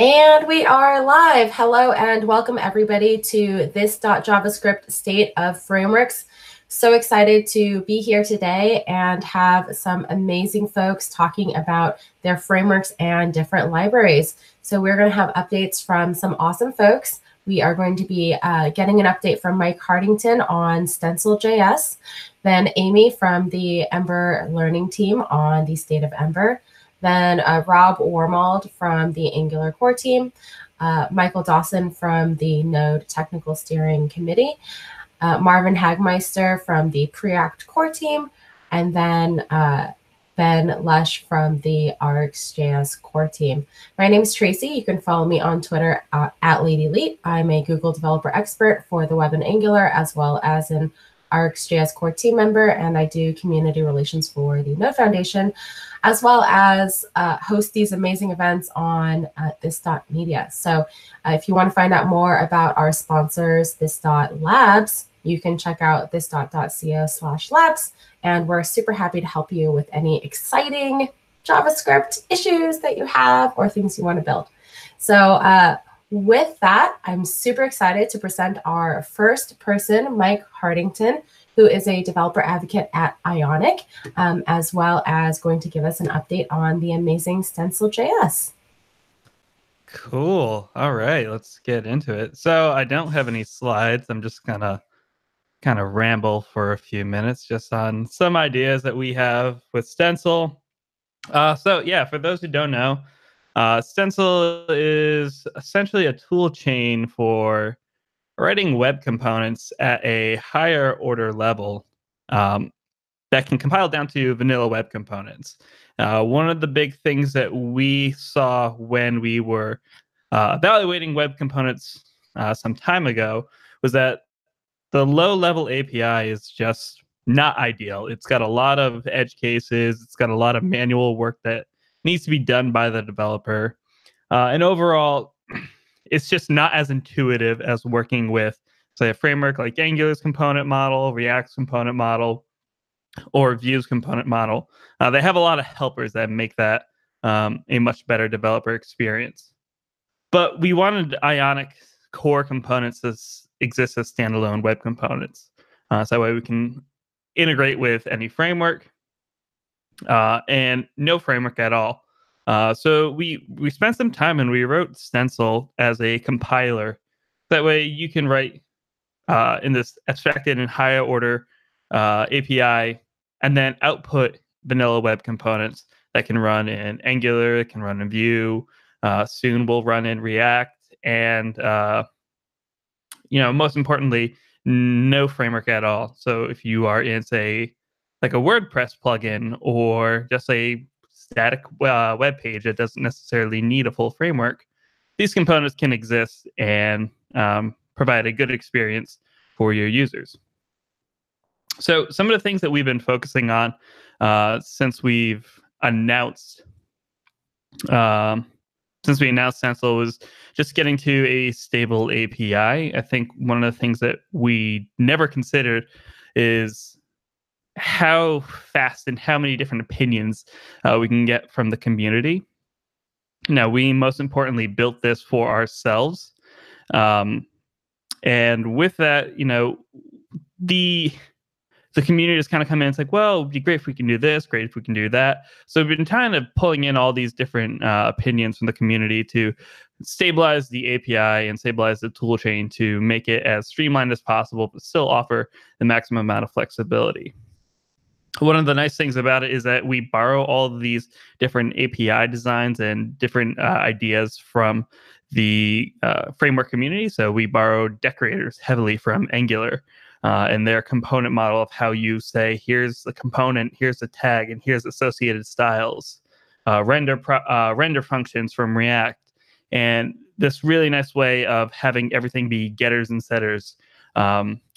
And we are live. Hello and welcome everybody to This.Javascript State of Frameworks. So excited to be here today and have some amazing folks talking about their frameworks and different libraries. So we're going to have updates from some awesome folks. We are going to be getting an update from Mike Hartington on Stencil.js, then Amy from the Ember learning team on the state of Ember, then Rob Wormald from the Angular core team, Michael Dawson from the Node technical steering committee, Marvin Hagemeister from the Preact core team, and then Ben Lesh from the RxJS core team. My name is Tracy. You can follow me on Twitter at LadyLeet. I'm a Google developer expert for the web and Angular, as well as an RxJS core team member, and I do community relations for the Node Foundation, as well as host these amazing events on This.media. So if you want to find out more about our sponsors, This.labs, you can check out this.co/labs, and we're super happy to help you with any exciting JavaScript issues that you have or things you want to build. So with that, I'm super excited to present our first person, Mike Hartington, who is a developer advocate at Ionic, as well as going to give us an update on the amazing Stencil.js. Cool. All right, let's get into it. So I don't have any slides. I'm just gonna kind of ramble for a few minutes just on some ideas that we have with Stencil. So yeah, for those who don't know, Stencil is essentially a tool chain for writing web components at a higher order level that can compile down to vanilla web components. One of the big things that we saw when we were evaluating web components some time ago was that the low-level API is just not ideal. It's got a lot of edge cases. It's got a lot of manual work that needs to be done by the developer. And overall, it's just not as intuitive as working with, say, a framework like Angular's component model, React's component model, or Vue's component model. They have a lot of helpers that make that a much better developer experience. But we wanted Ionic core components to exist as standalone web components. So that way we can integrate with any framework and no framework at all. So we spent some time and we wrote Stencil as a compiler. That way you can write in this abstracted and higher order API and then output vanilla web components that can run in Angular, can run in Vue, soon will run in React, and most importantly, no framework at all. So if you are in, say, like a WordPress plugin or just a static web page that doesn't necessarily need a full framework, these components can exist and provide a good experience for your users. So some of the things that we've been focusing on since we've announced Stencil was just getting to a stable API. I think one of the things that we never considered is how fast and how many different opinions we can get from the community. Now, we most importantly built this for ourselves. And with that, the community just kind of come in. It's like, well, it'd be great if we can do this, great if we can do that. So we've been kind of pulling in all these different opinions from the community to stabilize the API and stabilize the tool chain to make it as streamlined as possible, but still offer the maximum amount of flexibility. One of the nice things about it is that we borrow all of these different API designs and different ideas from the framework community. So we borrowed decorators heavily from Angular. And their component model of how you say, here's the component, here's the tag, and here's associated styles, render functions from React, and this really nice way of having everything be getters and setters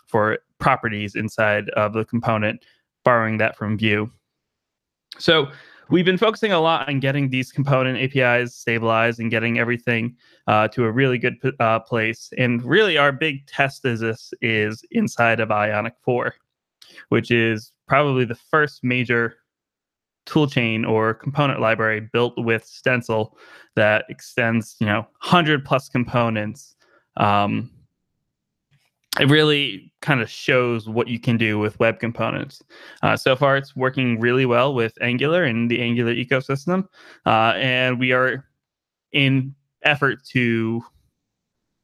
for properties inside of the component, borrowing that from Vue. So we've been focusing a lot on getting these component APIs stabilized and getting everything to a really good place. And really our big test is inside of Ionic 4, which is probably the first major toolchain or component library built with Stencil that extends, 100+ components. It really kind of shows what you can do with web components. So far, it's working really well with Angular and the Angular ecosystem. And we are in effort to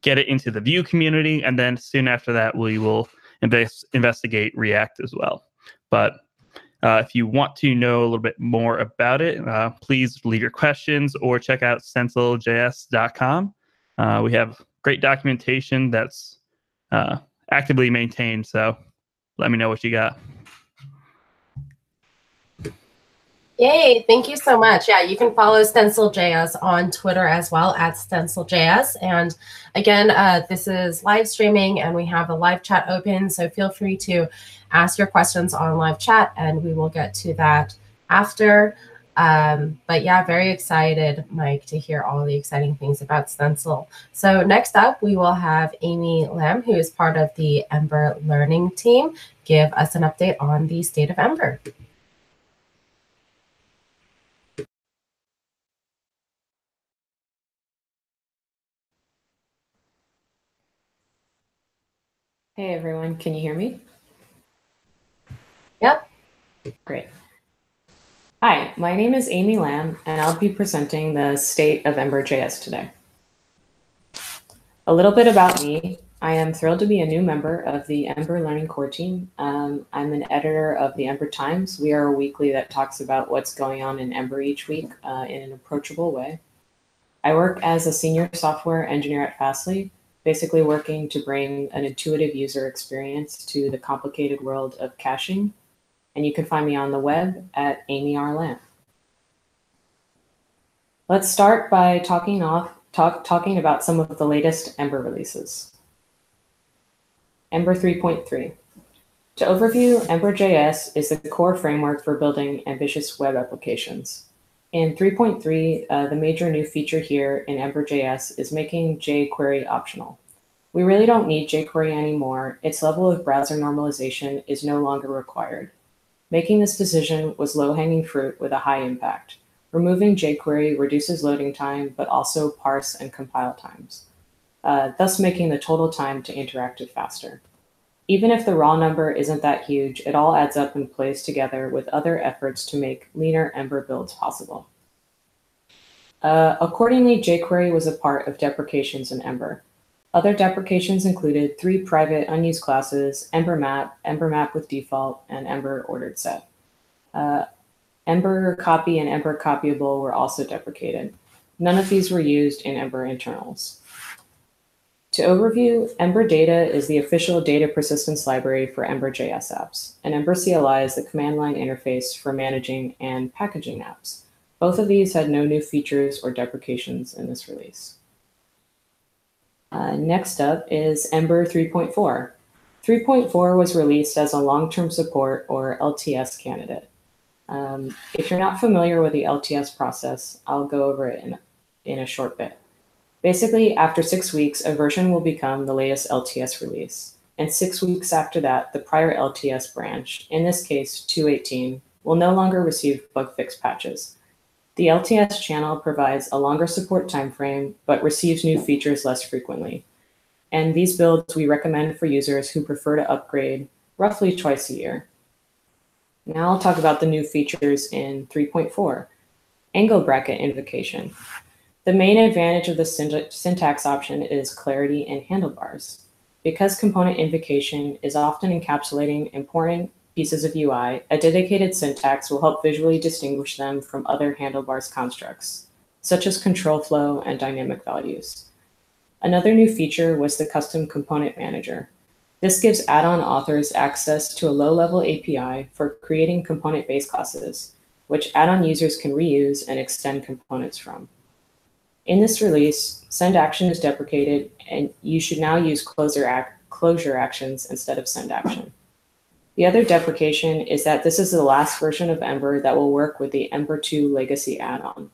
get it into the Vue community. And then soon after that, we will investigate React as well. But if you want to know a little bit more about it, please leave your questions or check out stenciljs.com. We have great documentation that's actively maintained. So let me know what you got. Yay, thank you so much. Yeah, you can follow Stencil.js on Twitter as well at Stencil.js. And again, this is live streaming and we have a live chat open. So feel free to ask your questions on live chat and we will get to that after. But yeah, very excited, Mike, to hear all the exciting things about Stencil. So next up, we will have Amy Lam, who is part of the Ember Learning team, give us an update on the state of Ember. Hey everyone, can you hear me? Yep. Great. Hi, my name is Amy Lam, and I'll be presenting the state of Ember.js today. A little bit about me. I am thrilled to be a new member of the Ember Learning core team. I'm an editor of the Ember Times. We are a weekly that talks about what's going on in Ember each week in an approachable way. I work as a senior software engineer at Fastly, basically working to bring an intuitive user experience to the complicated world of caching. And you can find me on the web at Amy R. Lam. Let's start by talking about some of the latest Ember releases. Ember 3.3. To overview, Ember.js is the core framework for building ambitious web applications. In 3.3, the major new feature here in Ember.js is making jQuery optional. We really don't need jQuery anymore. Its level of browser normalization is no longer required. Making this decision was low-hanging fruit with a high impact. Removing jQuery reduces loading time, but also parse and compile times, thus making the total time to interactive faster. Even if the raw number isn't that huge, it all adds up and plays together with other efforts to make leaner Ember builds possible. Accordingly, jQuery was a part of deprecations in Ember. Other deprecations included 3 private unused classes, Ember Map with default, and Ember ordered set. Ember copy and Ember copyable were also deprecated. None of these were used in Ember internals. To overview, Ember Data is the official data persistence library for Ember.js apps, and Ember CLI is the command line interface for managing and packaging apps. Both of these had no new features or deprecations in this release. Next up is Ember 3.4. 3.4 was released as a long-term support or LTS candidate. If you're not familiar with the LTS process, I'll go over it in a short bit. Basically, after 6 weeks, a version will become the latest LTS release. And 6 weeks after that, the prior LTS branch, in this case 2.18, will no longer receive bug fix patches. The LTS channel provides a longer support timeframe, but receives new features less frequently. And these builds we recommend for users who prefer to upgrade roughly twice a year. Now I'll talk about the new features in 3.4. Angle bracket invocation. The main advantage of the syntax option is clarity and handlebars. Because component invocation is often encapsulating important pieces of UI, a dedicated syntax will help visually distinguish them from other handlebars constructs, such as control flow and dynamic values. Another new feature was the custom component manager. This gives add-on authors access to a low-level API for creating component-based classes, which add-on users can reuse and extend components from. In this release, send action is deprecated, and you should now use closure actions instead of send action. The other deprecation is that this is the last version of Ember that will work with the Ember 2 legacy add-on.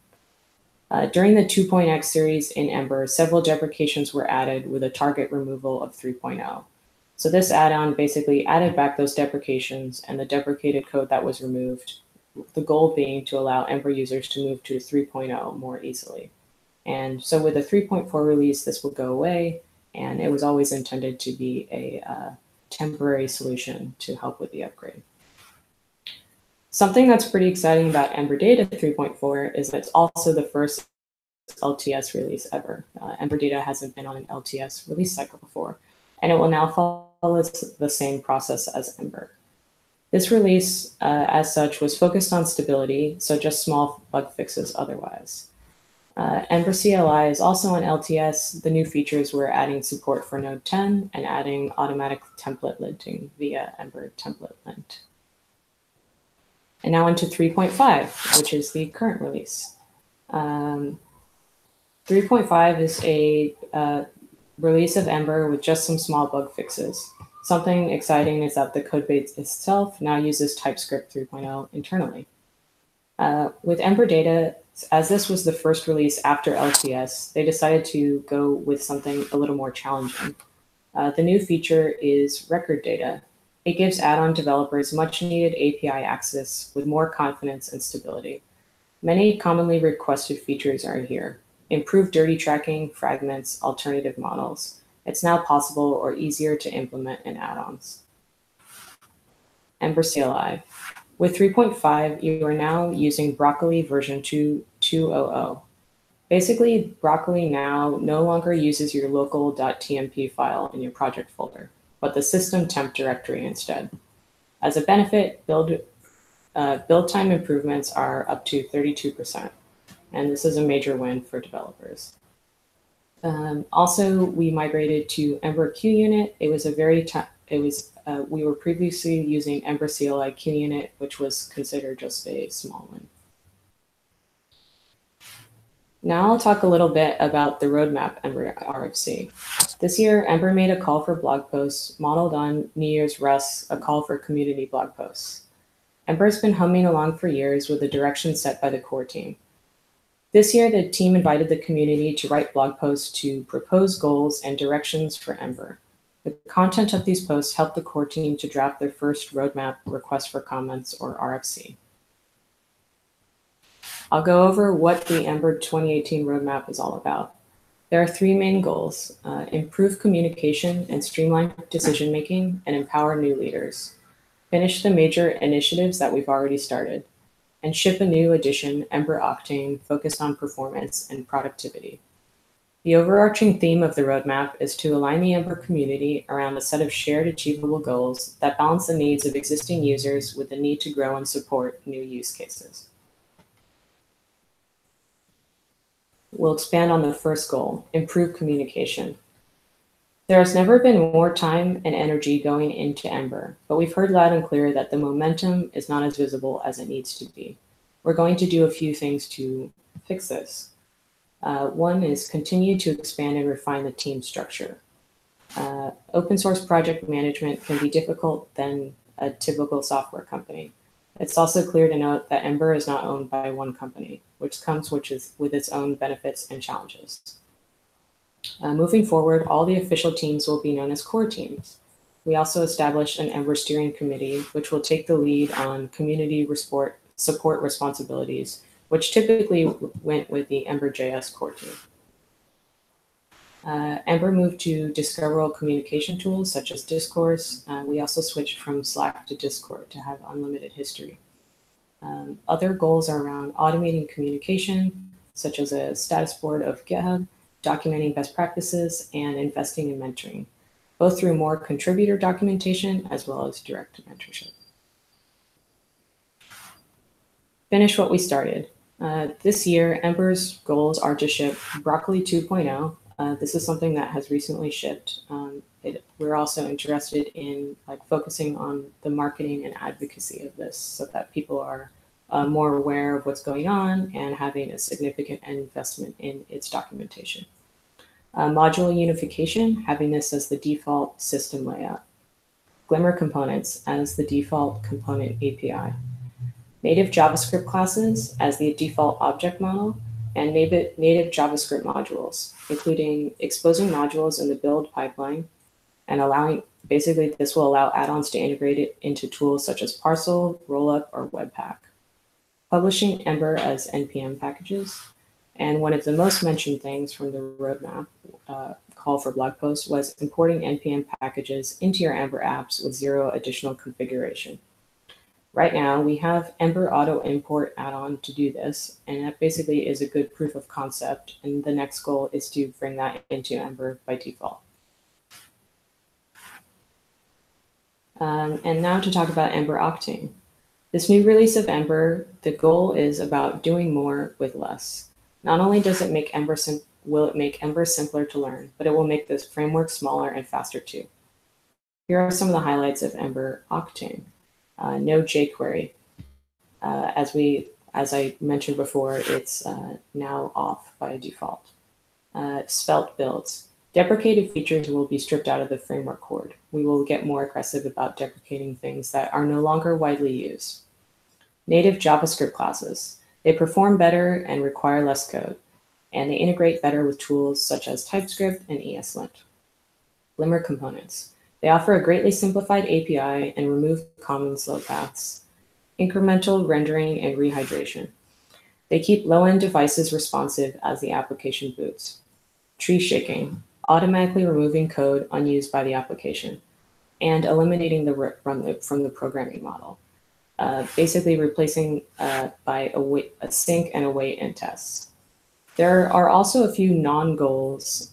During the 2.x series in Ember, several deprecations were added with a target removal of 3.0. So this add-on basically added back those deprecations, and the deprecated code that was removed the goal being to allow Ember users to move to 3.0 more easily. And so with the 3.4 release, this will go away, and it was always intended to be a temporary solution to help with the upgrade. Something that's pretty exciting about Ember Data 3.4 is that it's also the first LTS release ever. Ember Data hasn't been on an LTS release cycle before, and it will now follow the same process as Ember. This release, as such, was focused on stability, so just small bug fixes otherwise. Ember CLI is also on LTS. The new features were adding support for Node 10 and adding automatic template linting via Ember template lint. And now into 3.5, which is the current release. 3.5 is a release of Ember with just some small bug fixes. Something exciting is that the codebase itself now uses TypeScript 3.0 internally. With Ember Data, as this was the first release after LTS, they decided to go with something a little more challenging. The new feature is record data. It gives add-on developers much-needed API access with more confidence and stability. Many commonly requested features are here. Improved dirty tracking, fragments, alternative models. It's now possible or easier to implement in add-ons. Ember CLI. With 3.5, you are now using Broccoli version 2.2.0.0. Basically, Broccoli now no longer uses your local.tmp file in your project folder, but the system temp directory instead. As a benefit, build time improvements are up to 32%, and this is a major win for developers. Also, we migrated to Ember QUnit. We were previously using Ember CLI QUnit, which was considered just a small one. Now I'll talk a little bit about the roadmap Ember RFC. This year, Ember made a call for blog posts modeled on New Year's Rust's a call for community blog posts. Ember's been humming along for years with the direction set by the core team. This year, the team invited the community to write blog posts to propose goals and directions for Ember. The content of these posts helped the core team to draft their first roadmap request for comments, or RFC. I'll go over what the Ember 2018 roadmap is all about. There are three main goals: improve communication and streamline decision-making and empower new leaders, finish the major initiatives that we've already started, and ship a new edition, Ember Octane, focused on performance and productivity. The overarching theme of the roadmap is to align the Ember community around a set of shared achievable goals that balance the needs of existing users with the need to grow and support new use cases. We'll expand on the first goal, improve communication. There has never been more time and energy going into Ember, but we've heard loud and clear that the momentum is not as visible as it needs to be. We're going to do a few things to fix this. One is continue to expand and refine the team structure. Open source project management can be difficult than a typical software company. It's also clear to note that Ember is not owned by one company, which comes with its own benefits and challenges. Moving forward, all the official teams will be known as core teams. We also established an Ember steering committee, which will take the lead on community support responsibilities, which typically went with the Ember.js core team. Ember moved to discoverable communication tools such as Discourse. We also switched from Slack to Discord to have unlimited history. Other goals are around automating communication, such as a status board of GitHub, documenting best practices, and investing in mentoring, both through more contributor documentation as well as direct mentorship. Finish what we started. This year, Ember's goals are to ship Broccoli 2.0. This is something that has recently shipped. We're also interested in focusing on the marketing and advocacy of this so that people are more aware of what's going on and having a significant investment in its documentation. Module unification, having this as the default system layout. Glimmer components as the default component API. Native JavaScript classes as the default object model, and native JavaScript modules, including exposing modules in the build pipeline and basically this will allow add-ons to integrate it into tools such as Parcel, Rollup, or Webpack. publishing Ember as NPM packages. And one of the most mentioned things from the roadmap call for blog post was importing NPM packages into your Ember apps with 0 additional configuration. Right now, we have Ember Auto Import add-on to do this, and that basically is a good proof of concept, and the next goal is to bring that into Ember by default. And now to talk about Ember Octane. This new release of Ember, the goal is about doing more with less. Not only does it make will it make Ember simpler to learn, but it will make this framework smaller and faster too. Here are some of the highlights of Ember Octane. No jQuery. As I mentioned before, it's now off by default. Svelte builds. Deprecated features will be stripped out of the framework code. We will get more aggressive about deprecating things that are no longer widely used. Native JavaScript classes. They perform better and require less code, and they integrate better with tools such as TypeScript and ESLint. Glimmer components. They offer a greatly simplified API and remove common slow paths. Incremental rendering and rehydration. They keep low-end devices responsive as the application boots. Tree shaking, automatically removing code unused by the application, and eliminating the run loop from the programming model. Basically replacing by a sync and await and tests. There are also a few non-goals.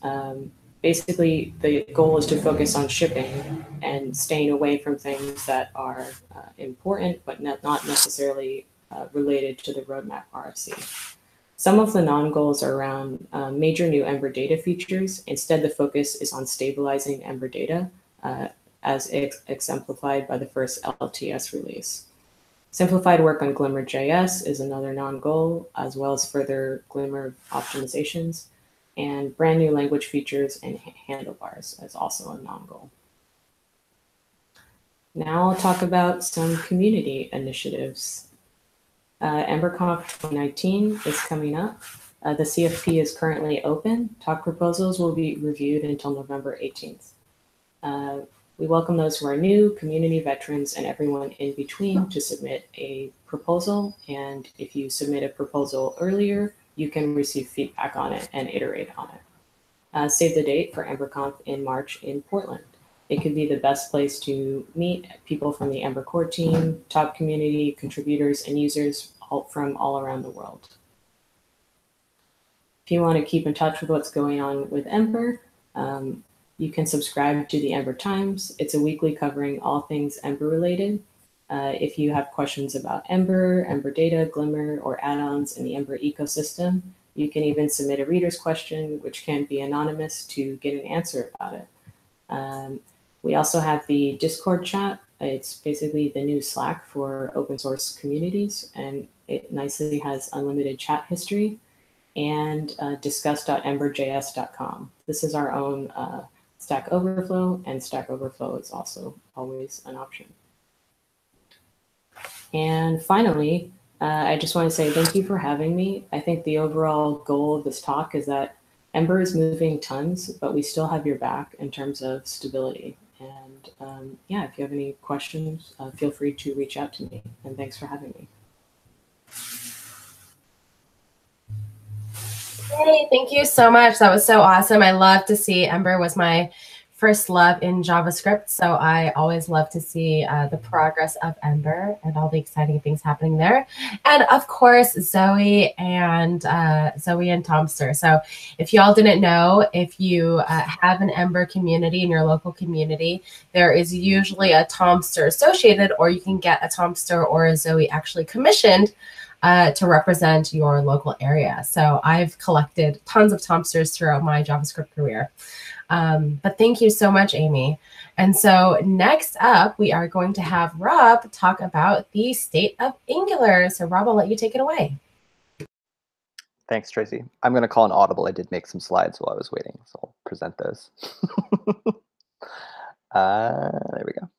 Basically, the goal is to focus on shipping and staying away from things that are important, but not necessarily related to the roadmap RFC. Some of the non-goals are around major new Ember data features. Instead, the focus is on stabilizing Ember data as exemplified by the first LTS release. Simplified work on Glimmer.js is another non-goal, as well as further Glimmer optimizations, and brand new language features and handlebars is also a non-goal. Now I'll talk about some community initiatives. EmberConf 2019 is coming up. The CFP is currently open. Talk proposals will be reviewed until November 18th. We welcome those who are new, community veterans, and everyone in between to submit a proposal. And if you submit a proposal earlier, you can receive feedback on it and iterate on it. Save the date for EmberConf in March in Portland. It could be the best place to meet people from the Ember core team, top community contributors, and users from all around the world. If you want to keep in touch with what's going on with Ember, you can subscribe to the Ember Times. It's a weekly covering all things Ember related. If you have questions about Ember, Ember data, Glimmer, or add-ons in the Ember ecosystem, you can even submit a reader's question, which can be anonymous, to get an answer about it. We also have the Discord chat. It's basically the new Slack for open source communities, and it nicely has unlimited chat history, and discuss.emberjs.com. This is our own Stack Overflow, and Stack Overflow is also always an option. And finally, I just want to say thank you for having me. I think the overall goal of this talk is that Ember is moving tons, but we still have your back in terms of stability. And yeah, if you have any questions, feel free to reach out to me. And thanks for having me. Hey, thank you so much. That was so awesome. I love to see Ember was my first love in JavaScript. So I always love to see the progress of Ember and all the exciting things happening there. And of course, Zoe and Tomster. So if y'all didn't know, if you have an Ember community in your local community, there is usually a Tomster associated, or you can get a Tomster or a Zoe actually commissioned to represent your local area. So I've collected tons of Tomsters throughout my JavaScript career. But thank you so much, Amy. And so next up, we are going to have Rob talk about the state of Angular. So Rob, I'll let you take it away. Thanks, Tracy. I'm going to call an audible. I did make some slides while I was waiting, so I'll present those. There we go.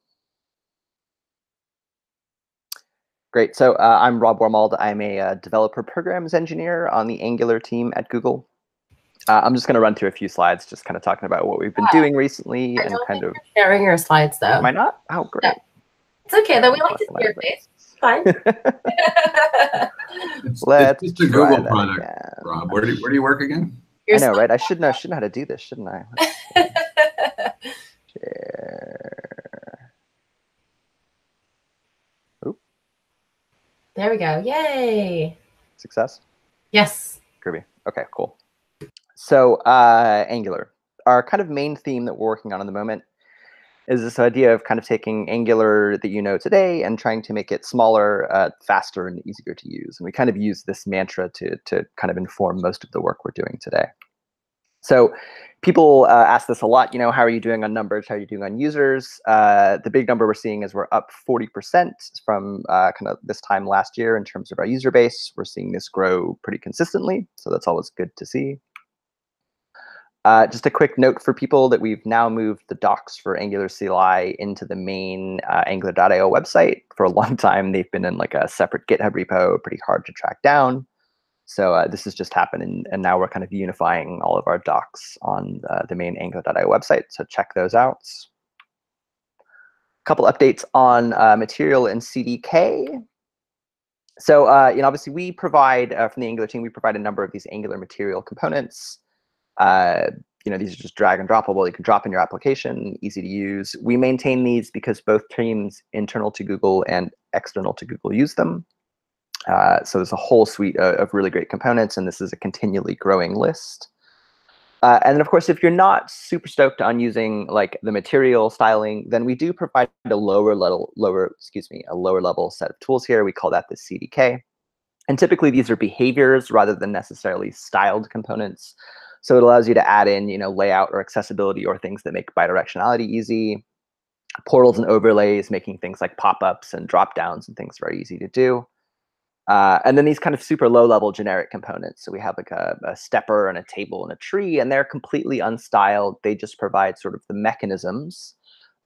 Great. So I'm Rob Wormald. I'm a developer programs engineer on the Angular team at Google. I'm just going to run through a few slides, just kind of talking about what we've been doing recently and kind of sharing your slides, though. Am I not? Oh, great. Yeah. It's okay, though. We like to see your face. fine. Let's It's a try Google that product, again. Rob. Where do you work again? I know, right? I should know how to do this, shouldn't I? Share. Oop. There we go. Yay. Success? Yes. Groovy. Okay, cool. So Angular. Our kind of main theme that we're working on at the moment is this idea of kind of taking Angular that you know today and trying to make it smaller, faster, and easier to use. And we kind of use this mantra to kind of inform most of the work we're doing today. So people ask this a lot, how are you doing on numbers? How are you doing on users? The big number we're seeing is we're up 40% from kind of this time last year in terms of our user base. We're seeing this grow pretty consistently, so that's always good to see. Just a quick note for people that we've now moved the docs for Angular CLI into the main Angular.io website. For a long time, they've been in like a separate GitHub repo, pretty hard to track down. So this has just happened, and now we're kind of unifying all of our docs on the main Angular.io website. So check those out. A couple updates on Material and CDK. So obviously we provide from the Angular team, we provide a number of these Angular Material components. These are just drag and droppable. You can drop in your application, easy to use. We maintain these because both teams, internal to Google and external to Google, use them. So there's a whole suite of really great components, and this is a continually growing list. And then, of course, if you're not super stoked on using like the material styling, then we do provide a lower level set of tools here. We call that the CDK. And typically, these are behaviors rather than necessarily styled components. So it allows you to add in, layout or accessibility or things that make bidirectionality easy. Portals and overlays, making things like pop-ups and drop-downs and things very easy to do. And then these kind of super low-level generic components. So we have like a stepper and a table and a tree, and they're completely unstyled. They just provide sort of the mechanisms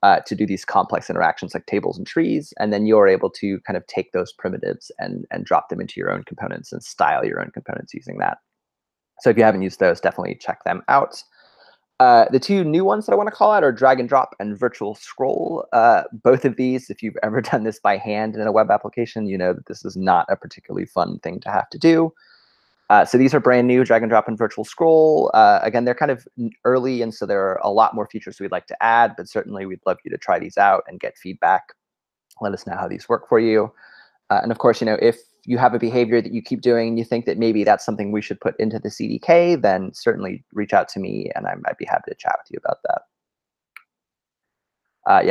to do these complex interactions like tables and trees. And then you're able to kind of take those primitives and drop them into your own components and style your own components using that. So if you haven't used those, definitely check them out. The two new ones that I want to call out are drag and drop and virtual scroll. Both of these, if you've ever done this by hand in a web application, you know that this is not a particularly fun thing to have to do. So these are brand new, drag and drop and virtual scroll. Again, they're kind of early, and so there are a lot more features we'd like to add, but certainly we'd love you to try these out and get feedback. Let us know how these work for you. And of course, if you have a behavior that you keep doing and you think that maybe that's something we should put into the CDK, then certainly reach out to me, and I'd be happy to chat with you about that.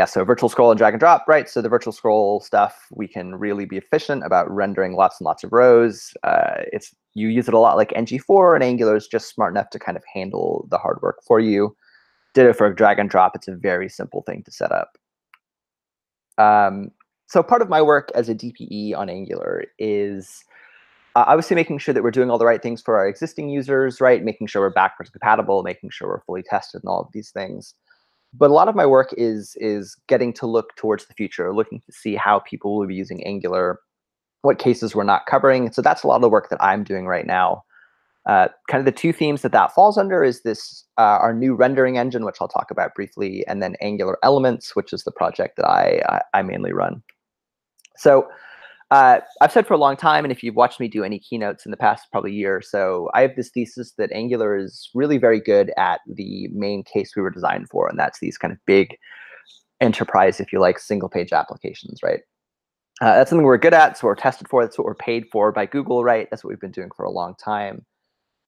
So virtual scroll and drag and drop, right? So the virtual scroll stuff, we can really be efficient about rendering lots and lots of rows. You use it a lot like NG4, and Angular is just smart enough to kind of handle the hard work for you. Ditto for drag and drop. It's a very simple thing to set up. So part of my work as a DPE on Angular is obviously making sure that we're doing all the right things for our existing users, right? Making sure we're backwards compatible, making sure we're fully tested and all of these things. But a lot of my work is getting to look towards the future, looking to see how people will be using Angular, what cases we're not covering. So that's a lot of the work that I'm doing right now. Kind of the two themes that falls under is this, our new rendering engine, which I'll talk about briefly, and then Angular Elements, which is the project that I mainly run. So I've said for a long time, and if you've watched me do any keynotes in the past probably year or so, I have this thesis that Angular is really very good at the main case we were designed for, and that's these kind of big enterprise, if you like, single-page applications, right? That's something we're good at, so we're tested for. That's what we're paid for by Google, right? That's what we've been doing for a long time.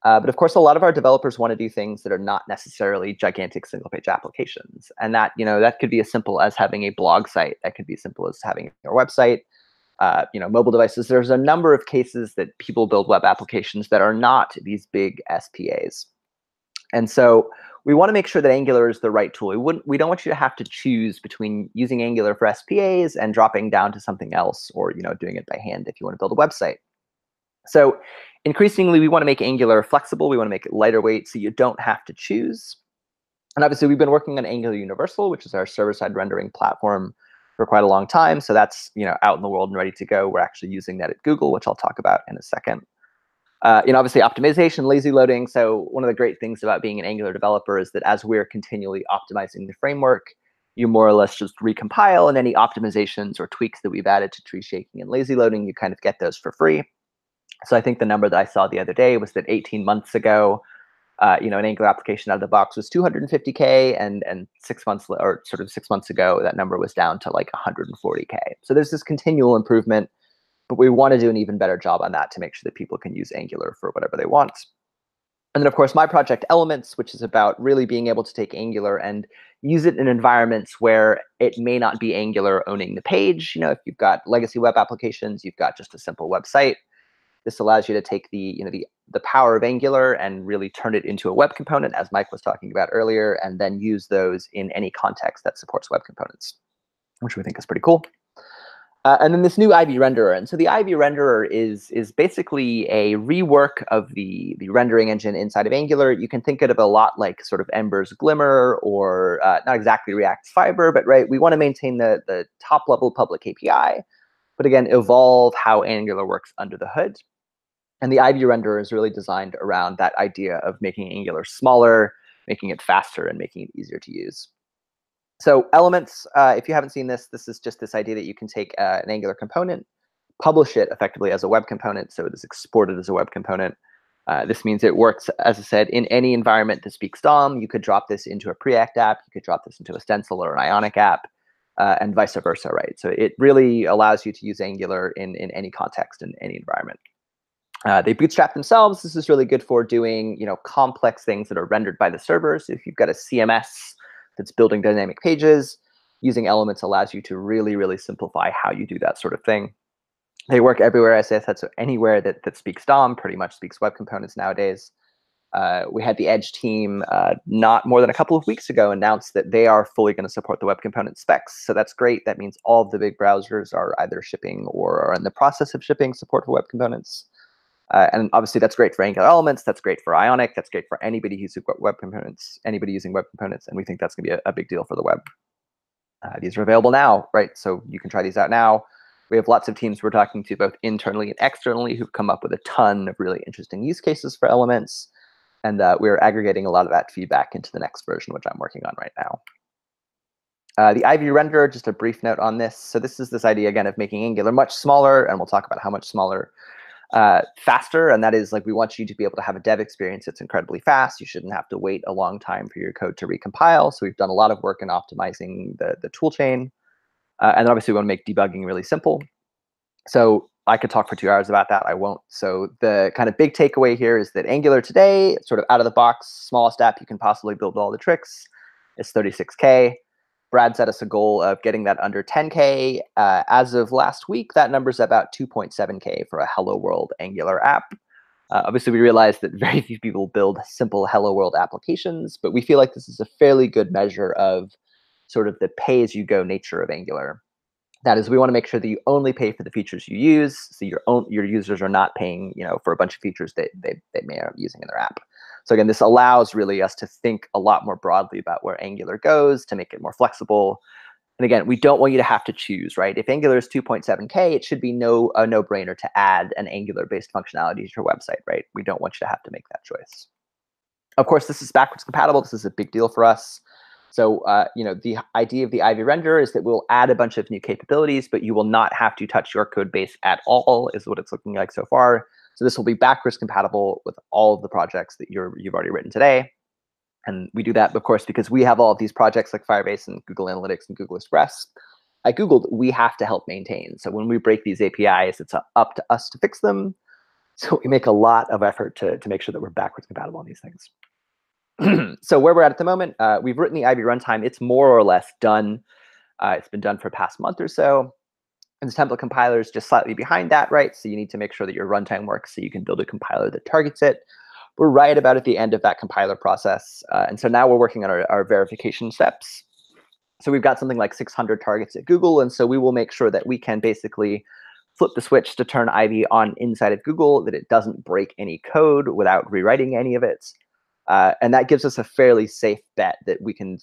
But of course, a lot of our developers want to do things that are not necessarily gigantic single-page applications, and that that could be as simple as having a blog site. That could be as simple as having your website. Mobile devices. There's a number of cases that people build web applications that are not these big SPAs, and so we want to make sure that Angular is the right tool. We don't want you to have to choose between using Angular for SPAs and dropping down to something else, or doing it by hand if you want to build a website. So increasingly, we want to make Angular flexible. We want to make it lighter weight so you don't have to choose. And obviously, we've been working on Angular Universal, which is our server-side rendering platform, for quite a long time. So that's out in the world and ready to go. We're actually using that at Google, which I'll talk about in a second. Obviously, optimization, lazy loading. So one of the great things about being an Angular developer is that as we're continually optimizing the framework, you more or less just recompile, and any optimizations or tweaks that we've added to tree shaking and lazy loading, you kind of get those for free. So I think the number that I saw the other day was that 18 months ago, an Angular application out of the box was 250K, and 6 months or sort of 6 months ago, that number was down to like 140K. So there's this continual improvement, but we want to do an even better job on that to make sure that people can use Angular for whatever they want. And then, of course, my project Elements, which is about really being able to take Angular and use it in environments where it may not be Angular owning the page. If you've got legacy web applications, you've got just a simple website. This allows you to take the power of Angular and really turn it into a web component, as Mike was talking about earlier, and then use those in any context that supports web components, which we think is pretty cool. And then this new Ivy renderer. And so the Ivy renderer is basically a rework of the rendering engine inside of Angular. You can think of it a lot like sort of Ember's Glimmer, or not exactly React's Fiber, but right, we want to maintain the top level public API, but again, evolve how Angular works under the hood. And the Ivy renderer is really designed around that idea of making Angular smaller, making it faster, and making it easier to use. So Elements, if you haven't seen this is just this idea that you can take an Angular component, publish it effectively as a web component, so it is exported as a web component. This means it works, as I said, in any environment that speaks DOM. You could drop this into a Preact app, you could drop this into a Stencil or an Ionic app, and vice versa, right? So it really allows you to use Angular in any context, in any environment. They bootstrap themselves. This is really good for doing complex things that are rendered by the servers. If you've got a CMS that's building dynamic pages, using Elements allows you to really, really simplify how you do that sort of thing. They work everywhere, as I said, so anywhere that speaks DOM pretty much speaks web components nowadays. We had the Edge team not more than a couple of weeks ago announce that they are fully going to support the web component specs. So that's great. That means all of the big browsers are either shipping or are in the process of shipping support for web components. And obviously, that's great for Angular Elements. That's great for Ionic. That's great for anybody using web components, and we think that's going to be a big deal for the web. These are available now, right? So you can try these out now. We have lots of teams we're talking to, both internally and externally, who've come up with a ton of really interesting use cases for Elements. And we're aggregating a lot of that feedback into the next version, which I'm working on right now. The Ivy renderer, just a brief note on this. So this is this idea, again, of making Angular much smaller, and we'll talk about how much smaller, faster. And that is, like, we want you to be able to have a dev experience that's incredibly fast. You shouldn't have to wait a long time for your code to recompile. So we've done a lot of work in optimizing the tool chain. And then obviously we want to make debugging really simple. So I could talk for 2 hours about that. I won't. So the kind of big takeaway here is that Angular today, sort of out of the box, smallest app you can possibly build with all the tricks, is 36K. Brad set us a goal of getting that under 10K. As of last week, that number's about 2.7K for a Hello World Angular app. Obviously, we realize that very few people build simple Hello World applications, but we feel like this is a fairly good measure of sort of the pay-as-you-go nature of Angular. That is, we want to make sure that you only pay for the features you use, so your users are not paying, for a bunch of features that they may be using in their app. So again, this allows really us to think a lot more broadly about where Angular goes, to make it more flexible. And again, we don't want you to have to choose, right? If Angular is 2.7K, it should be a no-brainer to add an Angular-based functionality to your website, right? We don't want you to have to make that choice. Of course, this is backwards compatible. This is a big deal for us. So, the idea of the Ivy renderer is that we'll add a bunch of new capabilities, but you will not have to touch your code base at all, is what it's looking like so far. So this will be backwards compatible with all of the projects that you've already written today. And we do that, of course, because we have all of these projects like Firebase and Google Analytics and Google Express. At Google, we have to help maintain. So when we break these APIs, it's up to us to fix them. So we make a lot of effort to make sure that we're backwards compatible on these things. So where we're at the moment, we've written the Ivy runtime. It's more or less done. It's been done for the past month or so. And the template compiler is just slightly behind that, right? So you need to make sure that your runtime works so you can build a compiler that targets it. We're right about at the end of that compiler process. And so now we're working on our verification steps. So we've got something like 600 targets at Google. And so we will make sure that we can basically flip the switch to turn Ivy on inside of Google, that it doesn't break any code without rewriting any of it. And that gives us a fairly safe bet that we can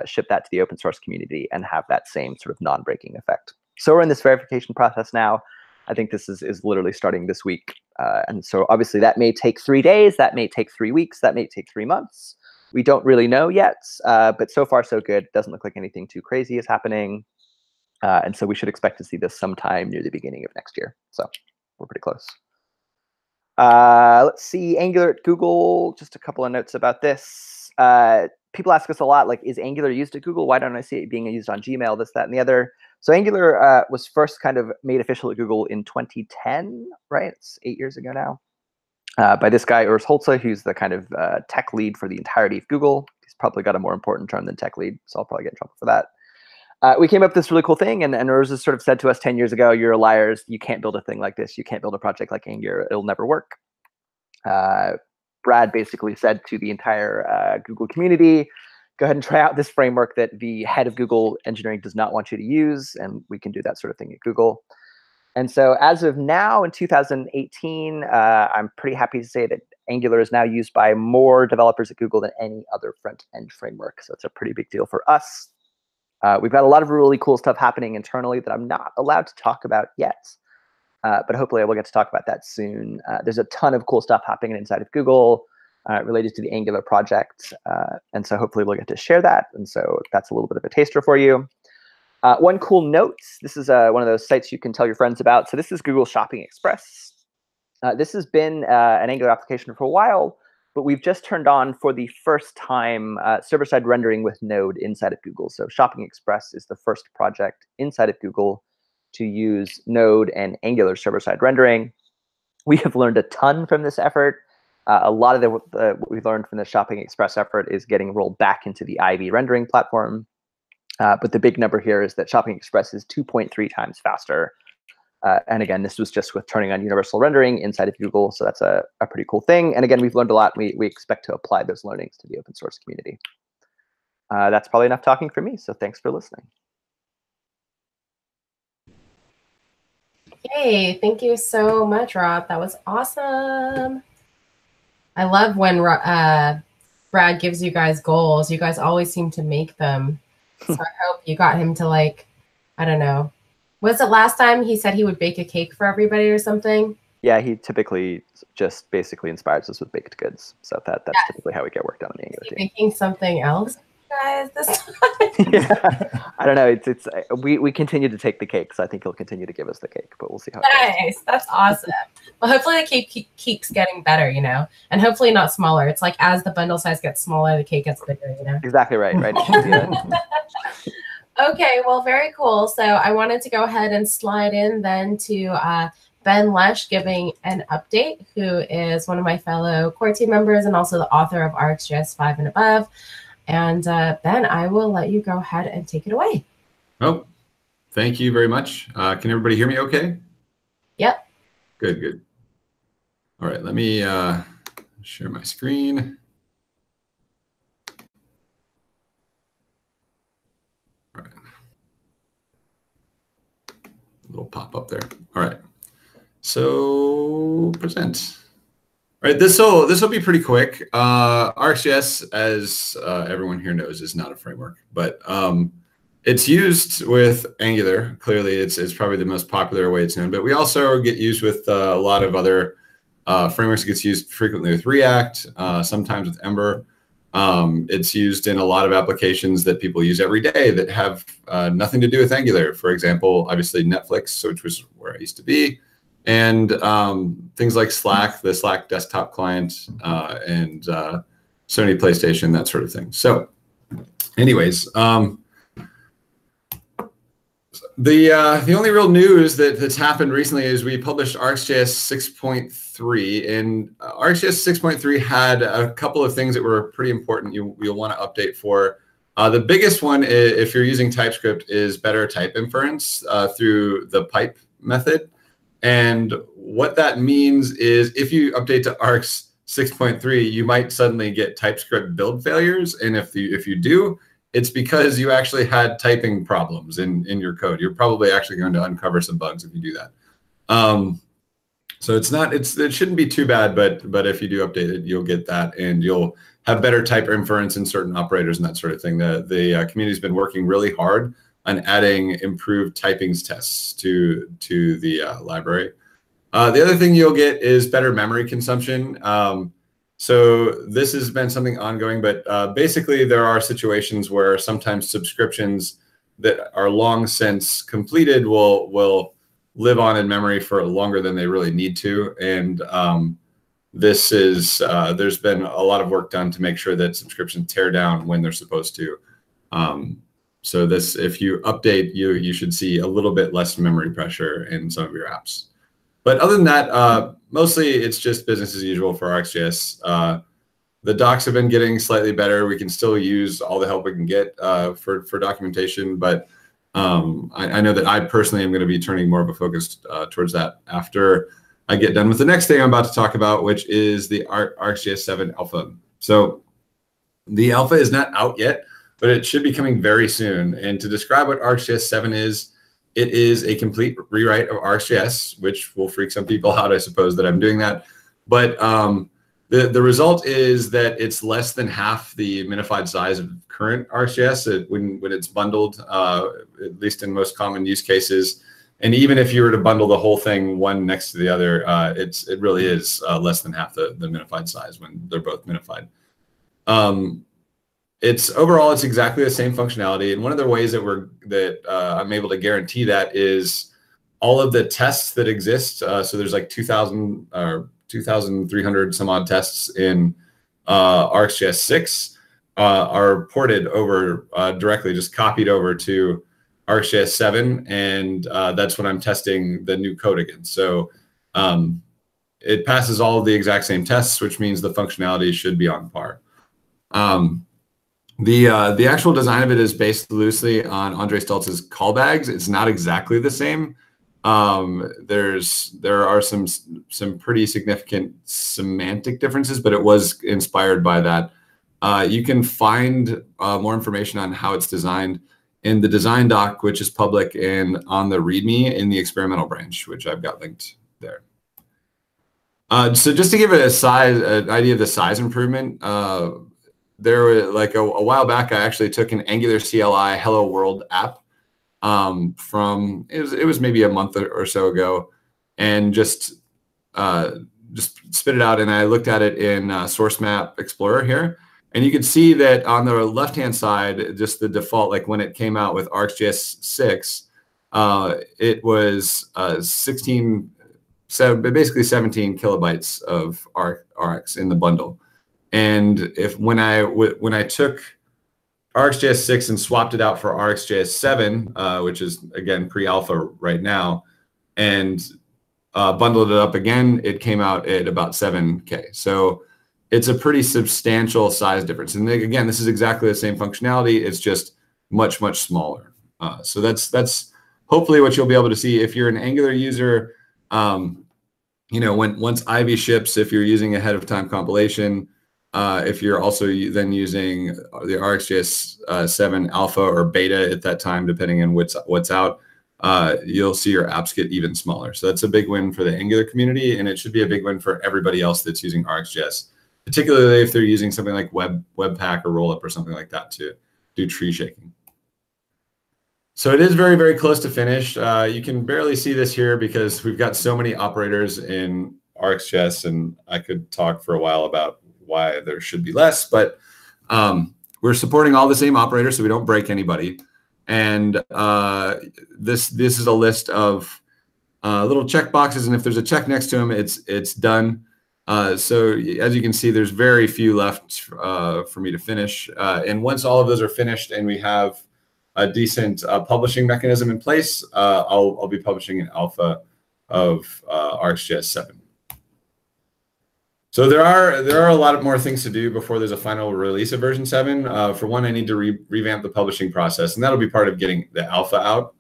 ship that to the open source community and have that same sort of non-breaking effect. So we're in this verification process now. I think this is literally starting this week. And so obviously that may take 3 days, that may take 3 weeks, that may take 3 months. We don't really know yet, but so far so good. Doesn't look like anything too crazy is happening. And so we should expect to see this sometime near the beginning of next year. So we're pretty close. Let's see, Angular at Google, just a couple of notes about this. People ask us a lot, like, is Angular used at Google? Why don't I see it being used on Gmail, this, that, and the other? So Angular was first kind of made official at Google in 2010, right? It's 8 years ago now, by this guy, Urs Holze, who's the kind of tech lead for the entirety of Google. He's probably got a more important term than tech lead, so I'll probably get in trouble for that. We came up with this really cool thing, and Urs has sort of said to us 10 years ago, you're liars. You can't build a thing like this. You can't build a project like Angular. It'll never work. Brad basically said to the entire Google community, go ahead and try out this framework that the head of Google engineering does not want you to use, and we can do that sort of thing at Google. And so as of now, in 2018, I'm pretty happy to say that Angular is now used by more developers at Google than any other front-end framework. So it's a pretty big deal for us. We've got a lot of really cool stuff happening internally that I'm not allowed to talk about yet. But hopefully I will get to talk about that soon. There's a ton of cool stuff happening inside of Google related to the Angular project. And so hopefully we'll get to share that. And so that's a little bit of a taster for you. One cool note, this is one of those sites you can tell your friends about. So this is Google Shopping Express. This has been an Angular application for a while, but we've just turned on for the first time server-side rendering with Node inside of Google. So Shopping Express is the first project inside of Google to use Node and Angular server-side rendering. We have learned a ton from this effort. A lot of what we've learned from the Shopping Express effort is getting rolled back into the Ivy rendering platform. But the big number here is that Shopping Express is 2.3 times faster. And again, this was just with turning on universal rendering inside of Google. So that's a pretty cool thing. And again, we've learned a lot. We expect to apply those learnings to the open source community. That's probably enough talking for me. So thanks for listening. Hey, thank you so much, Rob. That was awesome. I love when Brad gives you guys goals. You guys always seem to make them. So I hope you got him to, like, I don't know. Was it last time he said he would bake a cake for everybody or something? Yeah, he typically just basically inspires us with baked goods. So that's typically how we get work done on the Angular team. Making something else, guys, this time? Yeah. I don't know. We continue to take the cake, so I think he'll continue to give us the cake, but we'll see how it goes. Nice. That's awesome. Well, hopefully the cake keeps getting better, you know, and hopefully not smaller. It's like as the bundle size gets smaller, the cake gets bigger, you know? Exactly right. Okay, well, very cool. So I wanted to go ahead and slide in then to Ben Lesh giving an update, who is one of my fellow core team members and also the author of RxJS 5 and above. And Ben, I will let you go ahead and take it away. Oh, thank you very much. Can everybody hear me okay? Yep. Good, good. All right, let me share my screen. All right. A little pop up there. All right. So present. All right, this will be pretty quick. RxJS, as everyone here knows, is not a framework, but it's used with Angular. Clearly, it's probably the most popular way it's known. But we also get used with a lot of other frameworks. It gets used frequently with Preact, sometimes with Ember. It's used in a lot of applications that people use every day that have nothing to do with Angular. For example, obviously Netflix, which was where I used to be. And things like Slack, the Slack desktop client, and Sony PlayStation, that sort of thing. So anyways, the only real news that's happened recently is we published RxJS 6.3. And RxJS 6.3 had a couple of things that were pretty important you'll want to update for. The biggest one, if you're using TypeScript, is better type inference through the pipe method. And what that means is if you update to Arx 6.3, you might suddenly get TypeScript build failures. And if you do, it's because you actually had typing problems in your code. You're probably actually going to uncover some bugs if you do that. So it shouldn't be too bad, but if you do update it, you'll get that, and you'll have better type inference in certain operators and that sort of thing. The community's been working really hard on adding improved typings tests to the library. The other thing you'll get is better memory consumption. So this has been something ongoing, but basically there are situations where sometimes subscriptions that are long since completed will live on in memory for longer than they really need to. And this is there's been a lot of work done to make sure that subscriptions tear down when they're supposed to. So this, if you update, you should see a little bit less memory pressure in some of your apps. But other than that, mostly it's just business as usual for RxJS. The docs have been getting slightly better. We can still use all the help we can get for documentation, but I know that I personally am going to be turning more of a focus towards that after I get done with the next thing I'm about to talk about, which is the RxJS 7 alpha. So the alpha is not out yet, but it should be coming very soon. And to describe what RxJS 7 is, it is a complete rewrite of RxJS, which will freak some people out, I suppose, that I'm doing that. But the result is that it's less than half the minified size of current RxJS when it's bundled, at least in most common use cases. And even if you were to bundle the whole thing one next to the other, it really is less than half the minified size when they're both minified. Overall, it's exactly the same functionality. And one of the ways that I'm able to guarantee that is all of the tests that exist. So there's like 2,000 or 2,300 some odd tests in RxJS 6 are ported over directly, just copied over to RxJS 7, and that's when I'm testing the new code against. So it passes all of the exact same tests, which means the functionality should be on par. The actual design of it is based loosely on Andre Steltz's callbags. It's not exactly the same. There are some pretty significant semantic differences, but it was inspired by that. You can find more information on how it's designed in the design doc, which is public, and on the README in the experimental branch, which I've got linked there. So just to give it an idea of the size improvement, there was like a while back, I actually took an Angular CLI Hello World app from it was maybe a month or so ago, and just spit it out, and I looked at it in Source Map Explorer here. And you can see that on the left-hand side, just the default, like when it came out with RxJS 6, it was basically 17 kilobytes of Rx in the bundle. And when I took RxJS 6 and swapped it out for RxJS 7, which is again pre-alpha right now, and bundled it up again, it came out at about 7K. So it's a pretty substantial size difference. And again, this is exactly the same functionality. It's just much, much smaller. So that's hopefully what you'll be able to see if you're an Angular user. Once Ivy ships, if you're using ahead of time compilation, if you're also then using the RxJS 7 alpha or beta at that time, depending on what's out, you'll see your apps get even smaller. So that's a big win for the Angular community, and it should be a big win for everybody else that's using RxJS, particularly if they're using something like Webpack or Rollup or something like that to do tree shaking. So it is very, very close to finish. You can barely see this here because we've got so many operators in RxJS, and I could talk for a while about why there should be less, but we're supporting all the same operators so we don't break anybody. And this is a list of little check boxes, and if there's a check next to them, it's done. So as you can see, there's very few left for me to finish. And once all of those are finished and we have a decent publishing mechanism in place, I'll be publishing an alpha of RxJS 7. So there are a lot more things to do before there's a final release of version 7. For one, I need to revamp the publishing process, and that'll be part of getting the alpha out.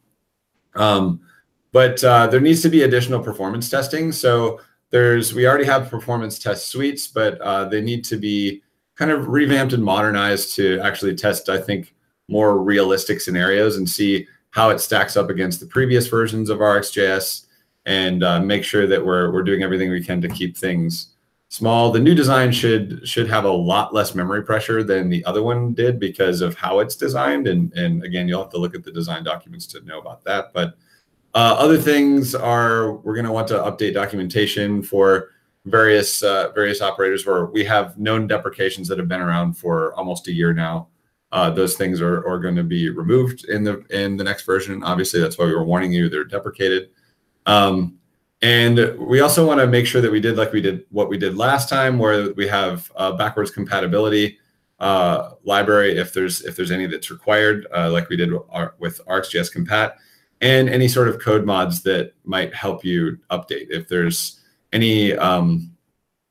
But there needs to be additional performance testing. So we already have performance test suites, but they need to be kind of revamped and modernized to actually test, I think, more realistic scenarios and see how it stacks up against the previous versions of RxJS, and make sure that we're doing everything we can to keep things small. The new design should have a lot less memory pressure than the other one did because of how it's designed. And again, you'll have to look at the design documents to know about that. But other things are, we're going to want to update documentation for various operators where we have known deprecations that have been around for almost a year now. Those things are going to be removed in the next version. Obviously, that's why we were warning you, they're deprecated. And we also want to make sure that we did what we did last time, where we have backwards compatibility library if there's any that's required, like we did with RxJS compat, and any sort of code mods that might help you update if there's any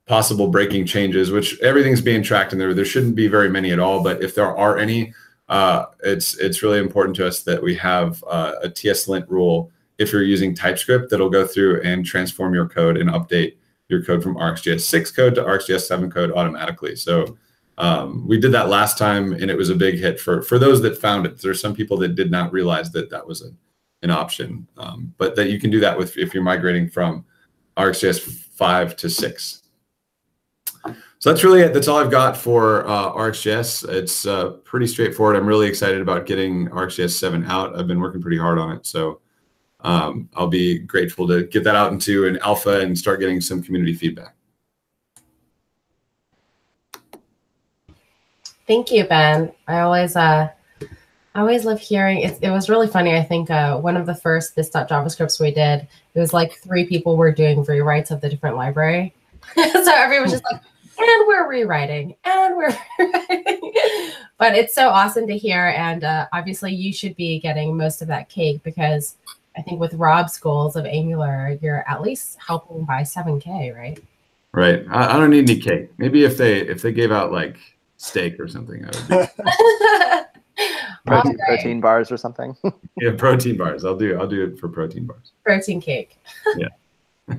possible breaking changes, which everything's being tracked, and there shouldn't be very many at all. But if there are any, it's really important to us that we have a TS-lint rule if you're using TypeScript that'll go through and transform your code and update your code from RxJS 6 code to RxJS 7 code automatically. So we did that last time, and it was a big hit for those that found it. There's some people that did not realize that that was an option, but that you can do that if you're migrating from RxJS 5 to 6. So that's really it. That's all I've got for RxJS. It's pretty straightforward. I'm really excited about getting RxJS 7 out. I've been working pretty hard on it. So I'll be grateful to get that out into an alpha and start getting some community feedback. Thank you, Ben. I always love hearing. It was really funny. I think one of the first This.Javascripts we did, it was like 3 people were doing rewrites of the different library. So everyone was just like, and we're rewriting, and we're rewriting. But it's so awesome to hear. And obviously you should be getting most of that cake, because I think with Rob's goals of Angular, you're at least helping by 7K, right? Right. I don't need any cake. Maybe if they gave out like steak or something, I would be protein bars or something. Yeah, protein bars. I'll do it for protein bars. Protein cake. Yeah.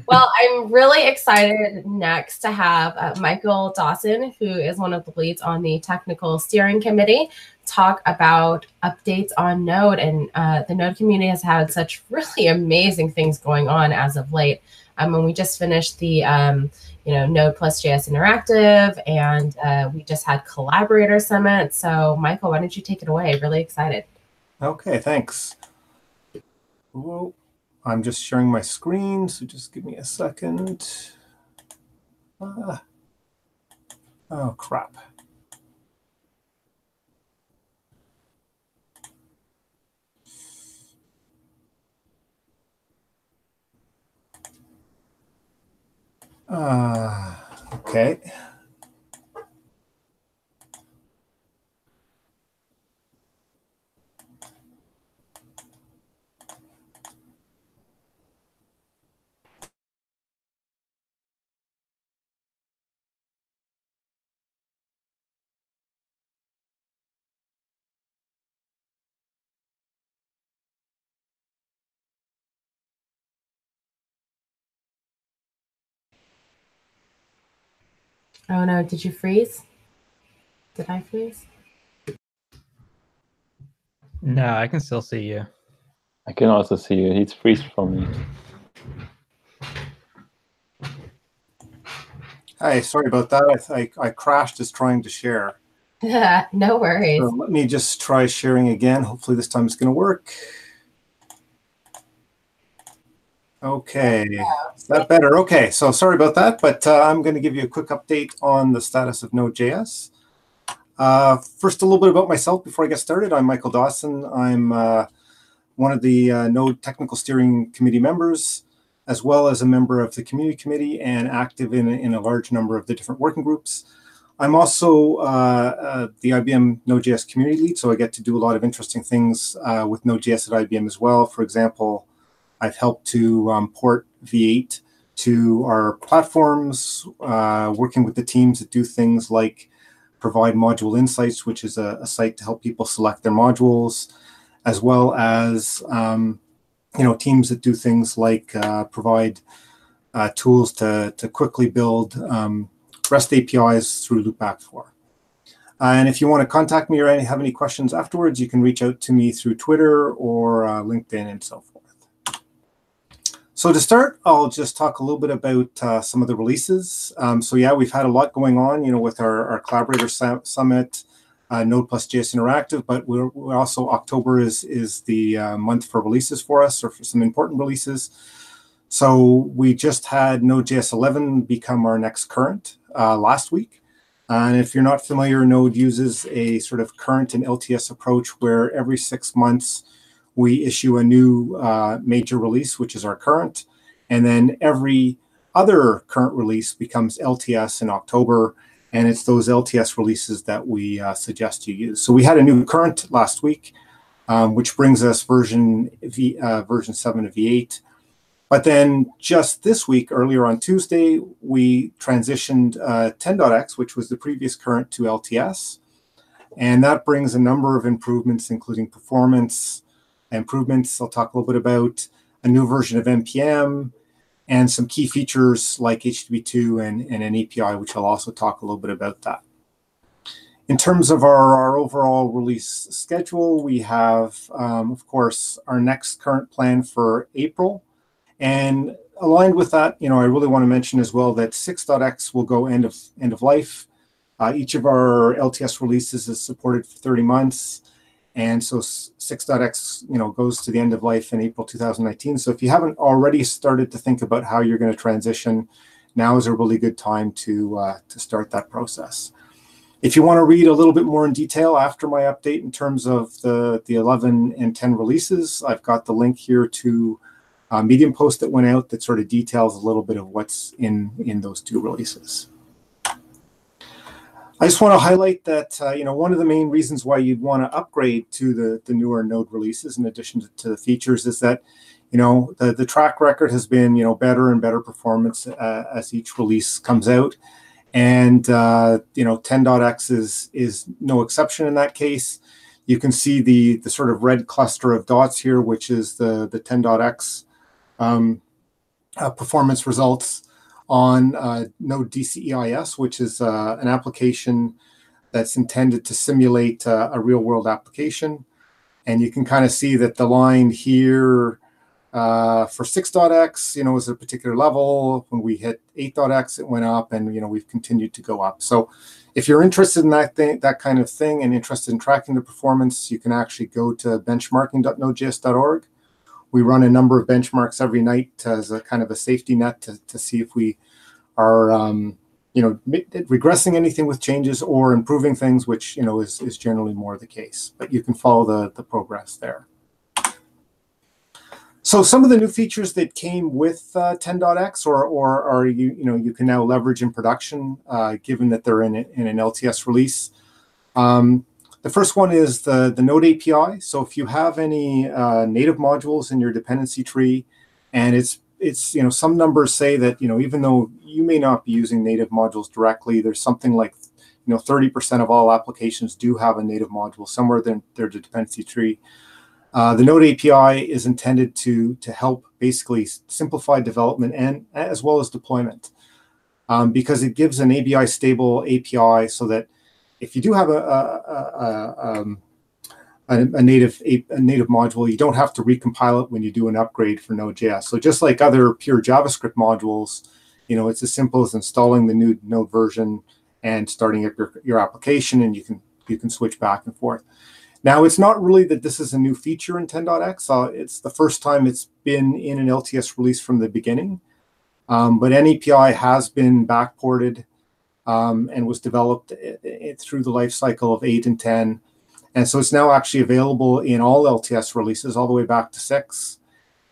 Well, I'm really excited next to have Michael Dawson, who is one of the leads on the technical steering committee, talk about updates on Node. And the Node community has had such really amazing things going on as of late. When we just finished the Node+JS Interactive, and we just had Collaborator Summit. So Michael, why don't you take it away? Really excited. Okay, thanks. Whoa. I'm just sharing my screen, so just give me a second. Oh, crap. Okay. Oh no, did you freeze? Did I freeze? No, I can still see you. I can also see you. He's freeze from me. Hi, sorry about that. I crashed just trying to share. No worries. So let me just try sharing again. Hopefully this time it's going to work. Okay, is that better? Okay, so sorry about that, but I'm going to give you a quick update on the status of Node.js. First, a little bit about myself before I get started. I'm Michael Dawson. I'm one of the Node Technical Steering Committee members, as well as a member of the Community Committee and active in a large number of the different working groups. I'm also the IBM Node.js community lead, so I get to do a lot of interesting things with Node.js at IBM as well. For example, I've helped to port V8 to our platforms, working with the teams that do things like provide module insights, which is a site to help people select their modules, as well as teams that do things like provide tools to quickly build REST APIs through Loopback 4. And if you want to contact me or have any questions afterwards, you can reach out to me through Twitter or LinkedIn and so forth. So to start, I'll just talk a little bit about some of the releases. So yeah, we've had a lot going on, with our Collaborator Summit, Node+JS Interactive, but we're also, October is the month for releases for us, or for some important releases. So we just had Node.js 11 become our next current last week. And if you're not familiar, Node uses a sort of current and LTS approach where every 6 months we issue a new major release, which is our current. And then every other current release becomes LTS in October. And it's those LTS releases that we suggest you use. So we had a new current last week, which brings us version 7 of V8. But then just this week, earlier on Tuesday, we transitioned 10.x, which was the previous current, to LTS. And that brings a number of improvements, including performance improvements I'll talk a little bit about, a new version of NPM, and some key features like HTTP2 and an API, which I'll also talk a little bit about that. In terms of our overall release schedule, we have, of course, our next current plan for April. And aligned with that, I really want to mention as well that 6.x will go end of life. Each of our LTS releases is supported for 30 months. And so 6.x, goes to the end of life in April 2019. So if you haven't already started to think about how you're going to transition, now is a really good time to start that process. If you want to read a little bit more in detail after my update in terms of the 11 and 10 releases, I've got the link here to a Medium post that went out that sort of details a little bit of what's in those two releases. I just want to highlight that one of the main reasons why you'd want to upgrade to the newer Node releases, in addition to the features, is that the track record has been better and better performance as each release comes out, and 10.x is no exception in that case. You can see the sort of red cluster of dots here, which is the 10.x performance results on Node DCEIS, which is an application that's intended to simulate a real-world application. And you can kind of see that the line here for 6.x, is a particular level. When we hit 8.x, it went up, and we've continued to go up. So if you're interested in that kind of thing and interested in tracking the performance, you can actually go to benchmarking.nodejs.org. We run a number of benchmarks every night as a kind of a safety net to see if we are, regressing anything with changes or improving things, which, is generally more the case. But you can follow the progress there. So some of the new features that came with 10.x or you can now leverage in production, given that they're in an LTS release. The first one is the Node API. So if you have any native modules in your dependency tree, and it's some numbers say that even though you may not be using native modules directly, there's something like 30% of all applications do have a native module somewhere in their dependency tree. The Node API is intended to help basically simplify development and as well as deployment, because it gives an ABI stable API so that if you do have a native module, you don't have to recompile it when you do an upgrade for Node.js. So just like other pure JavaScript modules, it's as simple as installing the new Node version and starting up your application, and you can switch back and forth. Now, it's not really that this is a new feature in 10.x. It's the first time it's been in an LTS release from the beginning. But NAPI has been backported and was developed through the life cycle of 8 and 10. And so it's now actually available in all LTS releases all the way back to 6,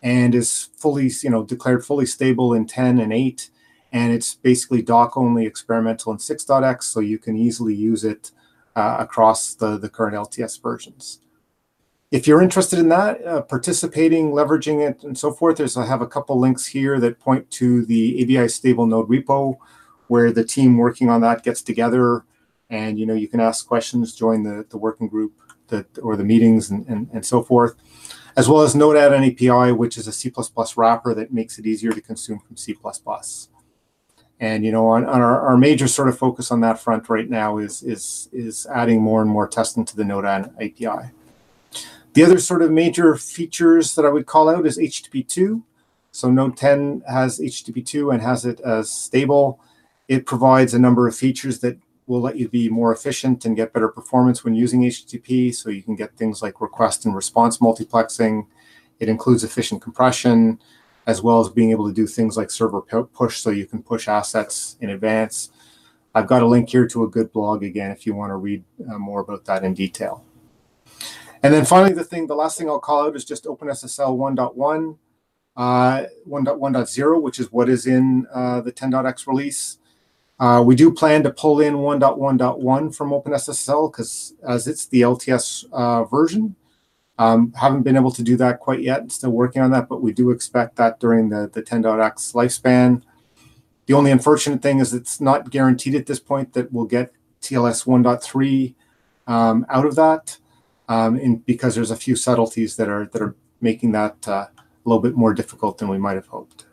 and is fully, declared fully stable in 10 and 8. And it's basically doc-only experimental in 6.x, so you can easily use it across the current LTS versions. If you're interested in that, participating, leveraging it, and so forth, I have a couple links here that point to the ABI stable Node repo, where the team working on that gets together, and you can ask questions, join the working group or the meetings and so forth, as well as Node add an API, which is a C++ wrapper that makes it easier to consume from C++. And on our major sort of focus on that front right now is adding more and more testing to the Node API. The other sort of major features that I would call out is HTTP2. So Node 10 has HTTP2 and has it as stable. It provides a number of features that will let you be more efficient and get better performance when using HTTP. So you can get things like request and response multiplexing. It includes efficient compression, as well as being able to do things like server push, so you can push assets in advance. I've got a link here to a good blog, again, if you want to read more about that in detail. And then finally, the last thing I'll call out is just OpenSSL 1.1, 1.1.0, which is what is in the 10.x release. We do plan to pull in 1.1.1 from OpenSSL, because as it's the LTS version, haven't been able to do that quite yet. Still working on that, but we do expect that during the 10.x lifespan. The only unfortunate thing is it's not guaranteed at this point that we'll get TLS 1.3 out of that, because there's a few subtleties that are making that a little bit more difficult than we might have hoped.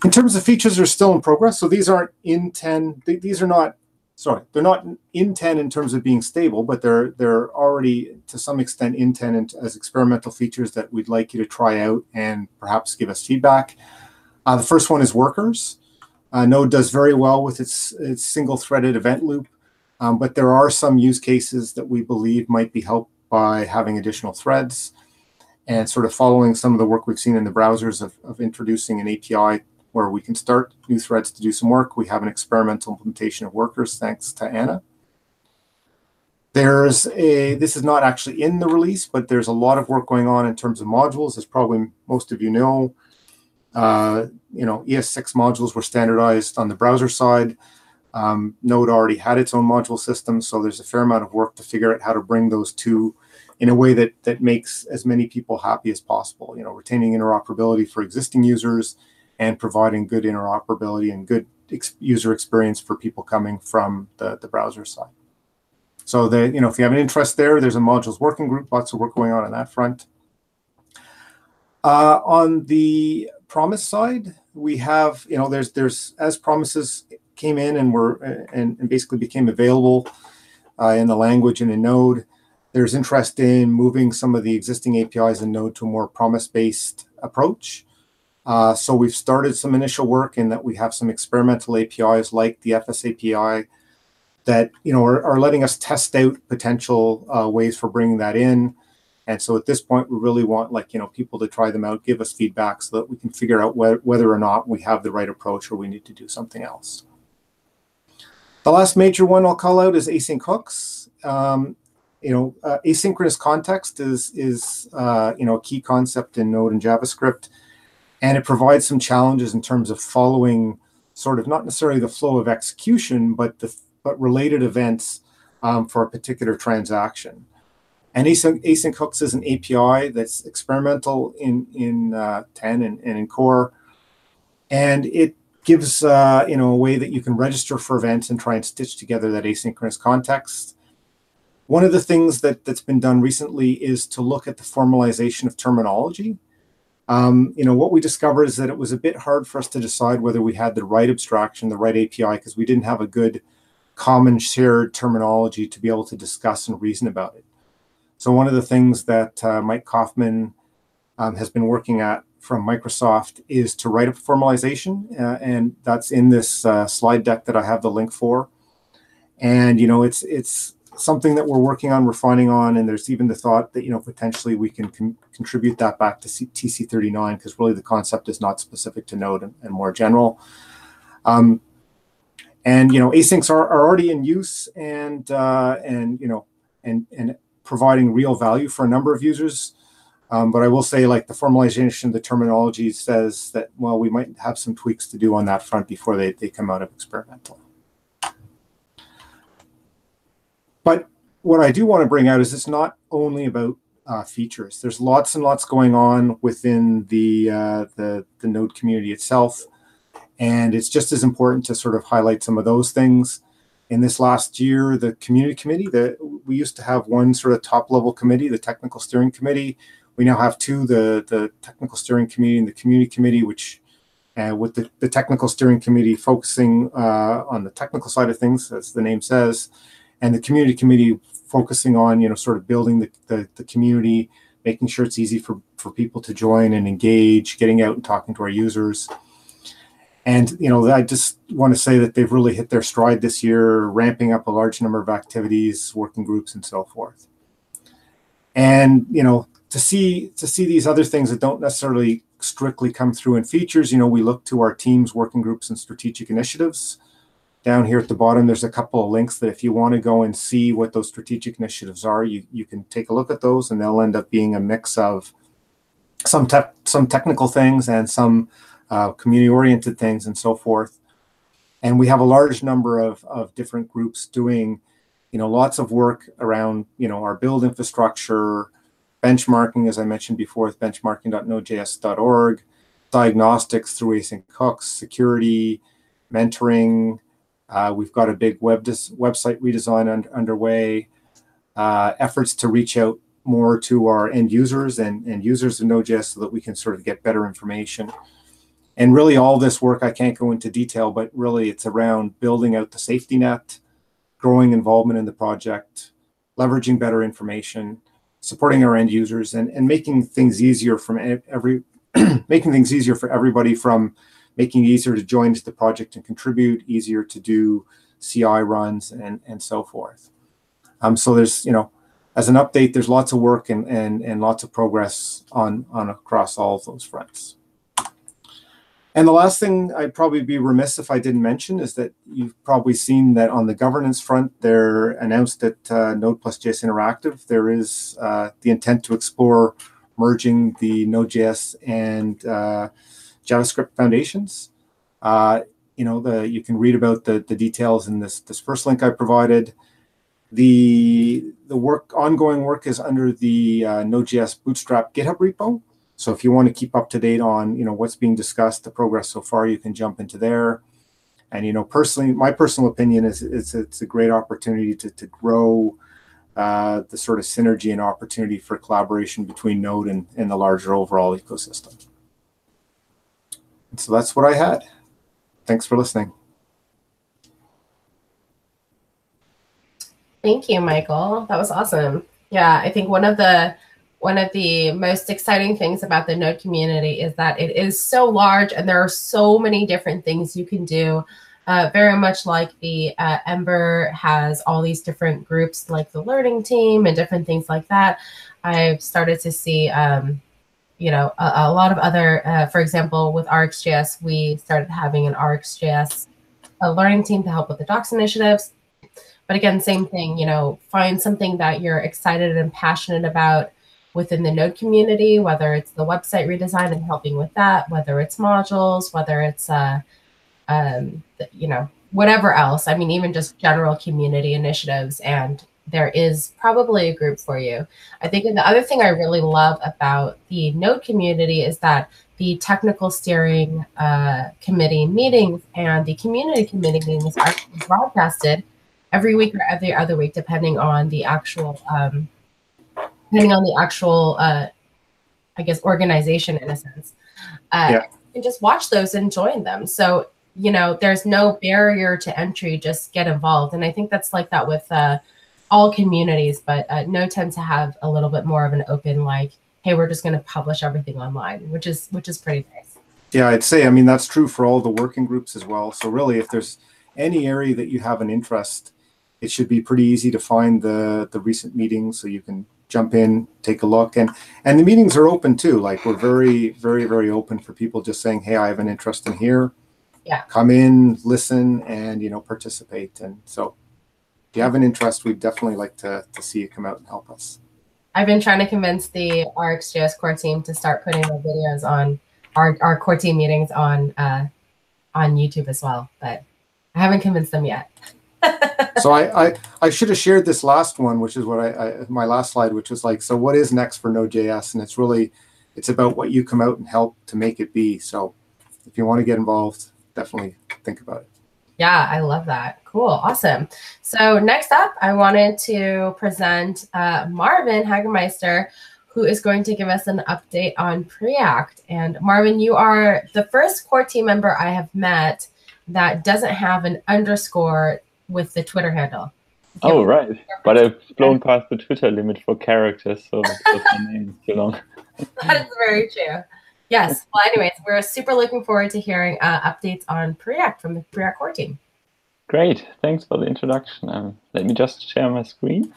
In terms of features, they're still in progress. So these aren't in 10. These are not. Sorry, they're not in 10 in terms of being stable, but they're already to some extent in 10 as experimental features that we'd like you to try out and perhaps give us feedback. The first one is workers. Node does very well with its single-threaded event loop, but there are some use cases that we believe might be helped by having additional threads, and sort of following some of the work we've seen in the browsers of introducing an API where we can start new threads to do some work. We have an experimental implementation of workers, thanks to Anna. This is not actually in the release, but there's a lot of work going on in terms of modules, as probably most of you know. ES6 modules were standardized on the browser side. Node already had its own module system, so there's a fair amount of work to figure out how to bring those two in a way that makes as many people happy as possible. Retaining interoperability for existing users and providing good interoperability and good user experience for people coming from the browser side. So if you have an interest there's a modules working group, lots of work going on that front. On the promise side, we have, there's as promises came in and basically became available in the language and in Node, there's interest in moving some of the existing APIs in Node to a more promise-based approach. So we've started some initial work in that we have some experimental APIs like the FS API that are letting us test out potential ways for bringing that in. And so at this point, we really want people to try them out, give us feedback so that we can figure out whether or not we have the right approach or we need to do something else. The last major one I'll call out is async hooks. Asynchronous context is a key concept in Node and JavaScript, and it provides some challenges in terms of following sort of not necessarily the flow of execution, but related events for a particular transaction. And async hooks is an API that's experimental in 10 and in core, and it gives a way that you can register for events and try and stitch together that asynchronous context. One of the things that's been done recently is to look at the formalization of terminology. What we discovered is that it was a bit hard for us to decide whether we had the right abstraction, the right API, because we didn't have a good common shared terminology to be able to discuss and reason about it. So one of the things that Mike Kaufman has been working at from Microsoft is to write a formalization, and that's in this slide deck that I have the link for. And it's something that we're working on, refining on, and there's even the thought that potentially we can contribute that back to TC39, because really the concept is not specific to Node and more general. And asyncs are already in use and providing real value for a number of users. But I will say, the formalization of the terminology says that, well, we might have some tweaks to do on that front before they come out of experimental. But what I do want to bring out is it's not only about features. There's lots and lots going on within the Node community itself. And it's just as important to sort of highlight some of those things. In this last year, the community committee, we used to have one sort of top-level committee, the technical steering committee. We now have two, the technical steering committee and the community committee, which with the technical steering committee focusing on the technical side of things, as the name says, and the community committee focusing on, sort of building the community, making sure it's easy for people to join and engage, getting out and talking to our users. And, I just want to say that they've really hit their stride this year, ramping up a large number of activities, working groups, and so forth. And, to see these other things that don't necessarily strictly come through in features, we look to our teams, working groups, and strategic initiatives. Down here at the bottom, there's a couple of links that if you want to go and see what those strategic initiatives are, you can take a look at those, and they'll end up being a mix of some technical things and some community-oriented things and so forth. And we have a large number of different groups doing, lots of work around, our build infrastructure, benchmarking, as I mentioned before, with benchmarking.nodejs.org, diagnostics through async hooks, security, mentoring. We've got a big website redesign underway, efforts to reach out more to our end users and users of Node.js so that we can sort of get better information. And really all this work, I can't go into detail, but really it's around building out the safety net, growing involvement in the project, leveraging better information, supporting our end users, and making things easier making things easier for everybody, from making it easier to join to the project and contribute, easier to do CI runs, and so forth. So there's, as an update, there's lots of work and lots of progress on across all of those fronts. And the last thing I'd probably be remiss if I didn't mention is that you've probably seen that on the governance front, they're announced at NodeChase Interactive, there is the intent to explore merging the Node.js and JavaScript foundations. You can read about the details in this first link I provided. The ongoing work is under the Node.js Bootstrap GitHub repo. So if you want to keep up to date on what's being discussed, the progress so far, you can jump into there. And personally, my personal opinion is it's a great opportunity to grow the sort of synergy and opportunity for collaboration between Node and the larger overall ecosystem. And so that's what I had. Thanks for listening. Thank you, Michael. That was awesome. Yeah, I think one of the most exciting things about the Node community is that it is so large and there are so many different things you can do. Very much like the Ember has all these different groups like the learning team and different things like that. I've started to see, a lot of other, for example, with RxJS, we started having an RxJS learning team to help with the docs initiatives. But again, same thing, find something that you're excited and passionate about within the Node community, whether it's the website redesign and helping with that, whether it's modules, whether it's, whatever else. I mean, even just general community initiatives, and there is probably a group for you. I think the other thing I really love about the Node community is that the technical steering committee meetings and the community committee meetings are broadcasted every week or every other week, depending on the actual I guess, organization in a sense. And just watch those and join them. So, there's no barrier to entry, just get involved. And I think that's like that with all communities, but Node tends to have a little bit more of an open, like, hey, we're just going to publish everything online, which is pretty nice. Yeah, I'd say, that's true for all the working groups as well. So really, if there's any area that you have an interest, it should be pretty easy to find the recent meetings, so you can jump in, take a look. And the meetings are open too. Like, we're very, very, very open for people just saying, hey, I have an interest in here. Yeah. Come in, listen, and participate. And so if you have an interest, we'd definitely like to see you come out and help us. I've been trying to convince the RxJS core team to start putting the videos on our core team meetings on YouTube as well, but I haven't convinced them yet. So I should have shared this last one, which is what my last slide, which was like, so what is next for Node.js? And it's about what you come out and help to make it be. So if you want to get involved, definitely think about it. Yeah, I love that. Cool. Awesome. So next up, I wanted to present Marvin Hagemeister, who is going to give us an update on Preact. And Marvin, you are the first core team member I have met that doesn't have an underscore with the Twitter handle. Oh, right. But I've blown past the Twitter limit for characters, so my name is too long. That is very true. Yes. Well, anyways, we're super looking forward to hearing updates on Preact from the Preact core team. Great. Thanks for the introduction. Let me just share my screen.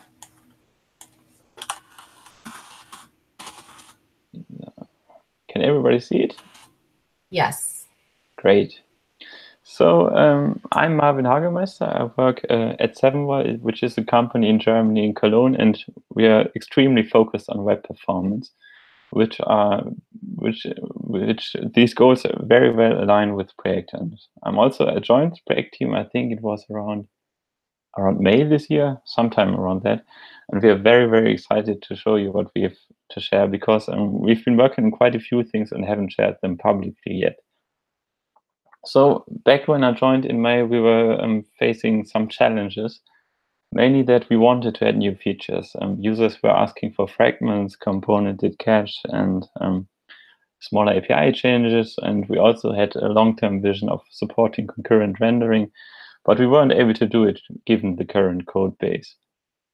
everybody see it? Yes. Great. So I'm Marvin Hagemeister. I work at 7 which is a company in Germany, in Cologne, and we are extremely focused on web performance, which these goals are very well aligned with Preact. And I'm also I joined the Preact team. I think it was around May this year, sometime around that. And we are very, very excited to show you what we have to share, because we've been working on quite a few things and haven't shared them publicly yet. So back when I joined in May, we were facing some challenges, mainly that we wanted to add new features. Users were asking for fragments, componented cache, and smaller API changes. And we also had a long-term vision of supporting concurrent rendering, but we weren't able to do it given the current code base.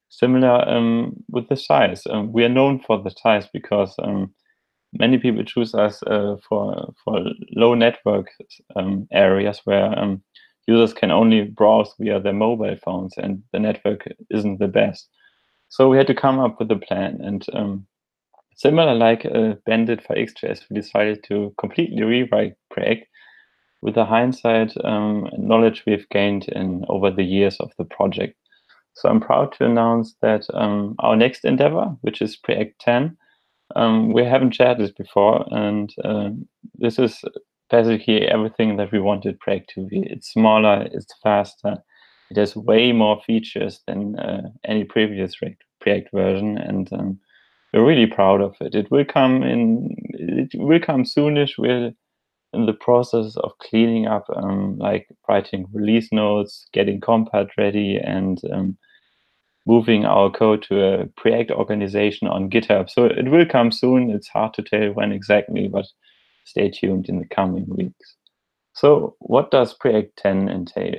Similar with the size. We are known for the size because many people choose us for low network areas where users can only browse via their mobile phones and the network isn't the best. So we had to come up with a plan. And similar like Bandit for RxJS, we decided to completely rewrite Preact with the hindsight knowledge we've gained over the years of the project. So I'm proud to announce that our next endeavor, which is Preact 10, we haven't shared this before, and this is basically everything that we wanted Preact to be. It's smaller, it's faster, it has way more features than any previous Preact version, and we're really proud of it. It will come soonish. We're in the process of cleaning up, like writing release notes, getting compat ready, and moving our code to a Preact organization on GitHub. So it will come soon. It's hard to tell when exactly, but stay tuned in the coming weeks. So what does Preact 10 entail?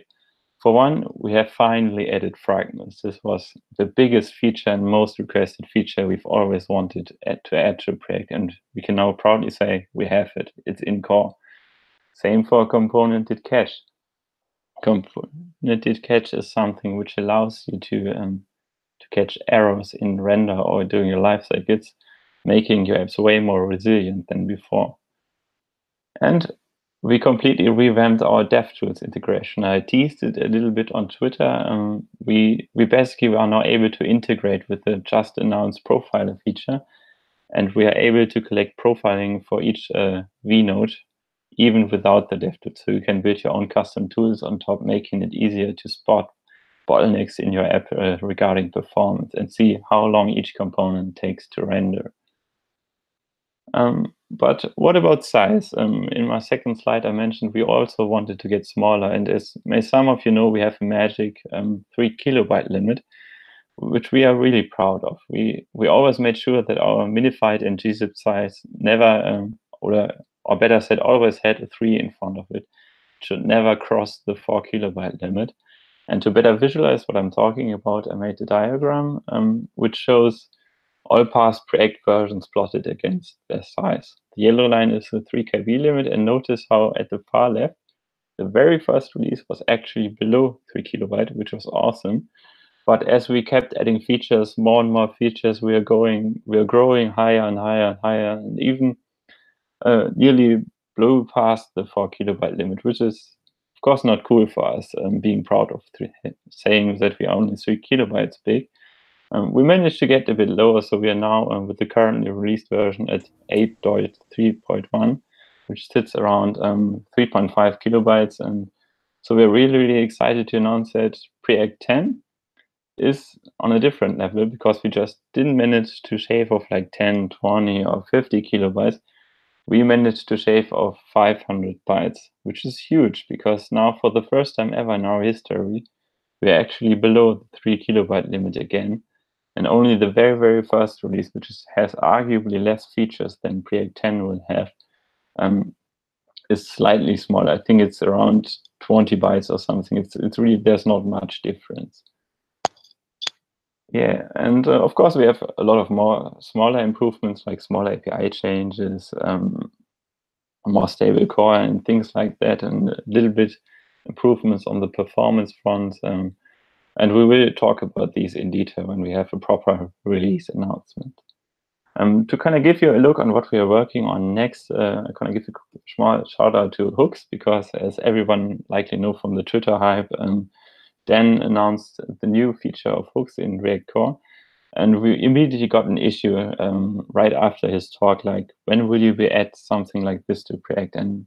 For one, we have finally added fragments. This was the biggest feature and most requested feature we've always wanted to add to Preact, and we can now proudly say we have it. It's in core. Same for componented cache. Componented cache is something which allows you to catch errors in render or during your life cycles, making your apps way more resilient than before. And we completely revamped our DevTools integration. I teased it a little bit on Twitter. We basically are now able to integrate with the just announced profiler feature, and we are able to collect profiling for each vnode, even without the DevTools. So you can build your own custom tools on top, making it easier to spot bottlenecks in your app regarding performance and see how long each component takes to render. But what about size? In my second slide, I mentioned we also wanted to get smaller. And as some of you know, we have a magic 3 kilobyte limit, which we are really proud of. We always made sure that our minified and gzip size never, or better said, always had a 3 in front of it. It should never cross the 4 kilobyte limit. And to better visualize what I'm talking about, I made a diagram which shows all past Preact versions plotted against their size. The yellow line is the 3 KB limit, and notice how at the far left, the very first release was actually below 3 kilobyte, which was awesome. But as we kept adding features, more and more features, we are growing higher and higher and higher, and even nearly blew past the 4 kilobyte limit, which is of course not cool for us, being proud of saying that we are only 3 kilobytes big. We managed to get a bit lower, so we are now with the currently released version at 8.3.1, which sits around 3.5 kilobytes. And so we're really, really excited to announce that Preact 10 is on a different level, because we just didn't manage to shave off like 10, 20, or 50 kilobytes. We managed to shave off 500 bytes, which is huge, because now for the first time ever in our history, we're actually below the 3 kilobyte limit again. And only the very, very first release, which has arguably less features than Preact 10 will have, is slightly smaller. I think it's around 20 bytes or something. It's really, there's not much difference. Yeah, and of course we have a lot of more smaller improvements, like smaller API changes, more stable core and things like that, and a little bit improvements on the performance front. And we will talk about these in detail when we have a proper release announcement. To kind of give you a look on what we are working on next, I kind of give a small shout out to hooks, because as everyone likely know from the Twitter hype, Dan announced the new feature of hooks in React Core. And we immediately got an issue right after his talk, like, when will you add something like this to Preact? And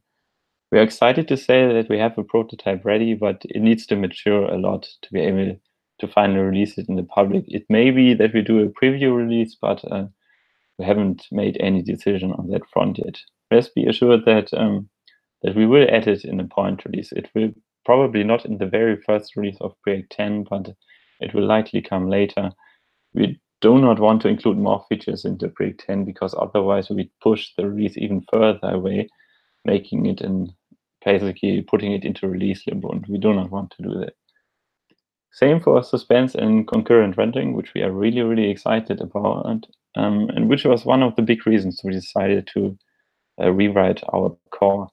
we're excited to say that we have a prototype ready, but it needs to mature a lot to be able to finally release it in the public. It may be that we do a preview release, but we haven't made any decision on that front yet. Rest be assured that that we will add it in a point release. It will probably not in the very first release of Preact 10, but it will likely come later. We do not want to include more features into Preact 10, because otherwise we push the release even further away, making it basically putting it into release limbo, and we do not want to do that. Same for suspense and concurrent rendering, which we are really, really excited about, and which was one of the big reasons we decided to rewrite our core.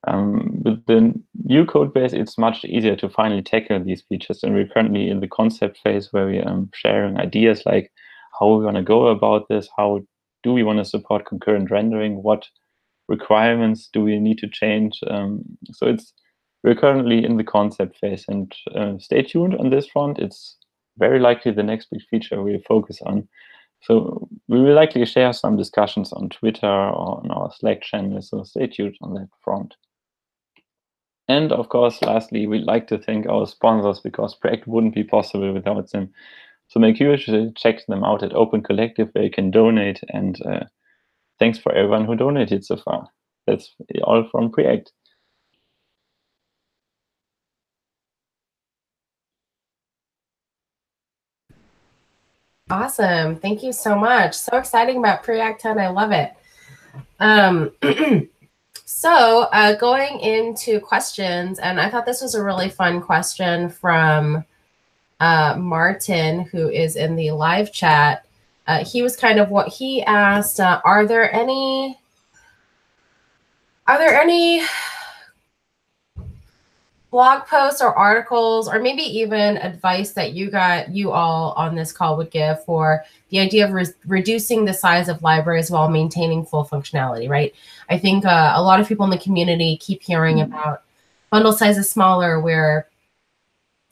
With the new code base, it's much easier to finally tackle these features, and we're currently in the concept phase where we are sharing ideas like how we want to go about this, how do we want to support concurrent rendering, what requirements do we need to change. So we're currently in the concept phase, and stay tuned on this front. It's very likely the next big feature we'll focus on. So we will likely share some discussions on Twitter or on our Slack channel, so stay tuned on that front. And of course, lastly, we'd like to thank our sponsors, because Preact wouldn't be possible without them. So make sure to check them out at Open Collective, where you can donate. And thanks for everyone who donated so far. That's all from Preact. Awesome. Thank you so much. So exciting about Preact 10. I love it. So going into questions, and I thought this was a really fun question from Martin, who is in the live chat. He was kind of what he asked, are there any blog posts or articles, or maybe even advice that you all on this call would give for the idea of reducing the size of libraries while maintaining full functionality, right? I think a lot of people in the community keep hearing about bundle sizes smaller, where,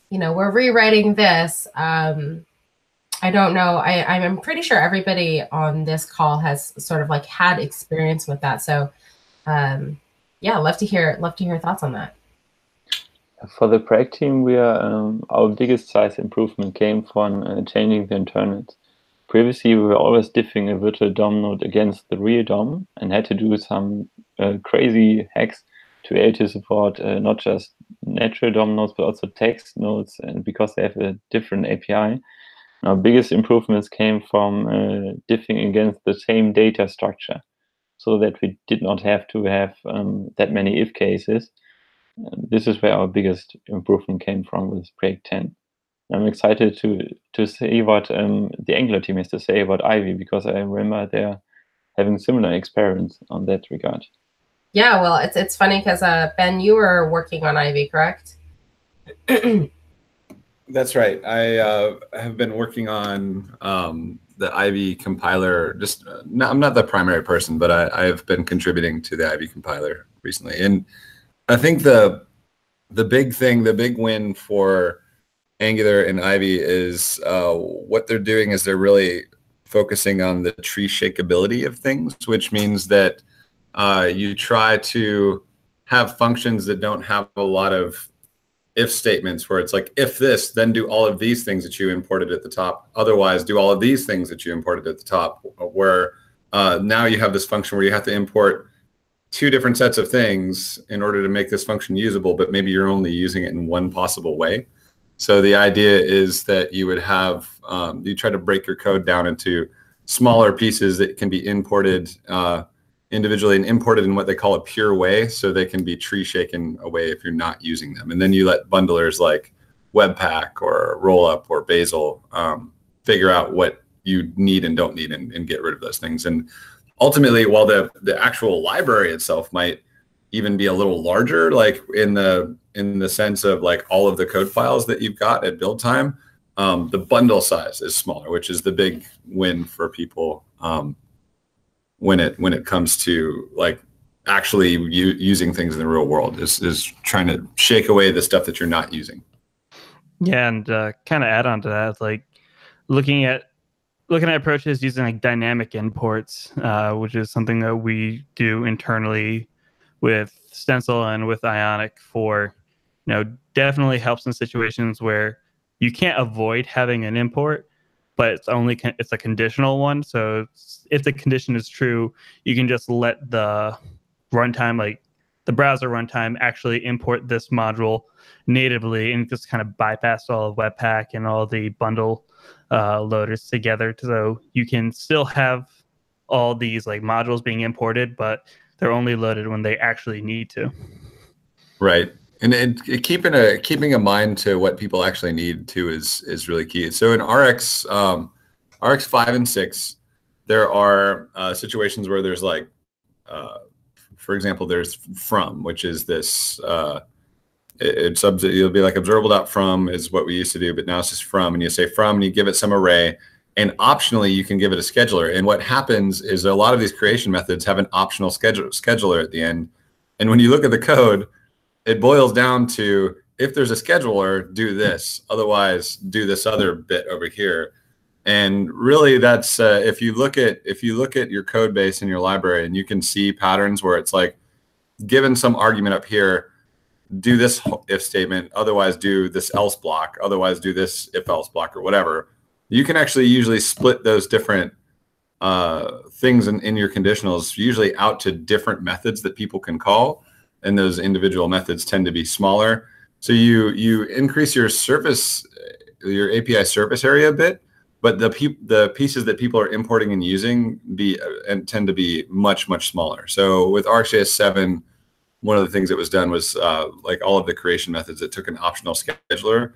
you know, we're rewriting this. I don't know. I'm pretty sure everybody on this call has sort of like had experience with that. So yeah, love to hear thoughts on that. For the Preact team, we are our biggest size improvement came from changing the internals. Previously, we were always diffing a virtual DOM node against the real DOM, and had to do some crazy hacks to be able to support not just natural DOM nodes, but also text nodes, and because they have a different API. Our biggest improvements came from diffing against the same data structure, so that we did not have to have that many if cases. This is where our biggest improvement came from with Preact 10. I'm excited to see what the Angular team has to say about Ivy, because I remember they're having similar experiments on that regard. Yeah, well, it's funny because Ben, you were working on Ivy, correct? That's right. I have been working on the Ivy compiler. I'm not the primary person, but I have been contributing to the Ivy compiler recently. And I think the big win for Angular and Ivy is what they're doing is they're really focusing on the tree shakeability of things, which means that you try to have functions that don't have a lot of if statements, where it's like, if this, then do all of these things that you imported at the top. Otherwise, do all of these things that you imported at the top, where now you have this function where you have to import two different sets of things in order to make this function usable, but maybe you're only using it in one possible way. So the idea is that you would have, you try to break your code down into smaller pieces that can be imported individually and imported in what they call a pure way, so they can be tree shaken away if you're not using them. And then you let bundlers like Webpack or Rollup or Bazel figure out what you need and don't need and get rid of those things. And ultimately, while the actual library itself might even be a little larger, like in the sense of like all of the code files that you've got at build time, the bundle size is smaller, which is the big win for people when it comes to like actually using things in the real world, is trying to shake away the stuff that you're not using. Yeah, and kind of add on to that, like looking at approaches using like dynamic imports, which is something that we do internally with Stencil and with Ionic for, definitely helps in situations where you can't avoid having an import, but it's a conditional one. So if the condition is true, you can just let the runtime, like the browser runtime, actually import this module natively and just kind of bypass all of Webpack and all the bundle loaders together. So you can still have all these like modules being imported, but they're only loaded when they actually need to. Right. And keeping a mind to what people actually need too is really key. So in RX 5 and 6, there are situations where there's like, for example, there's from, which is this, it'll be like observable.from is what we used to do, but now it's just from, and you say from, and you give it some array, and optionally you can give it a scheduler. And what happens is a lot of these creation methods have an optional scheduler at the end. And when you look at the code, it boils down to, if there's a scheduler, do this, otherwise do this other bit over here. And really, that's if you look at your code base in your library, and you can see patterns where it's like, given some argument up here, do this if statement, otherwise do this else block, otherwise do this if else block, or whatever. You can actually usually split those different things in your conditionals usually out to different methods that people can call, and those individual methods tend to be smaller. So you increase your surface, your API surface area a bit, but the pieces that people are importing and using tend to be much, much smaller. So with RxJS 7, one of the things that was done was like all of the creation methods, it took an optional scheduler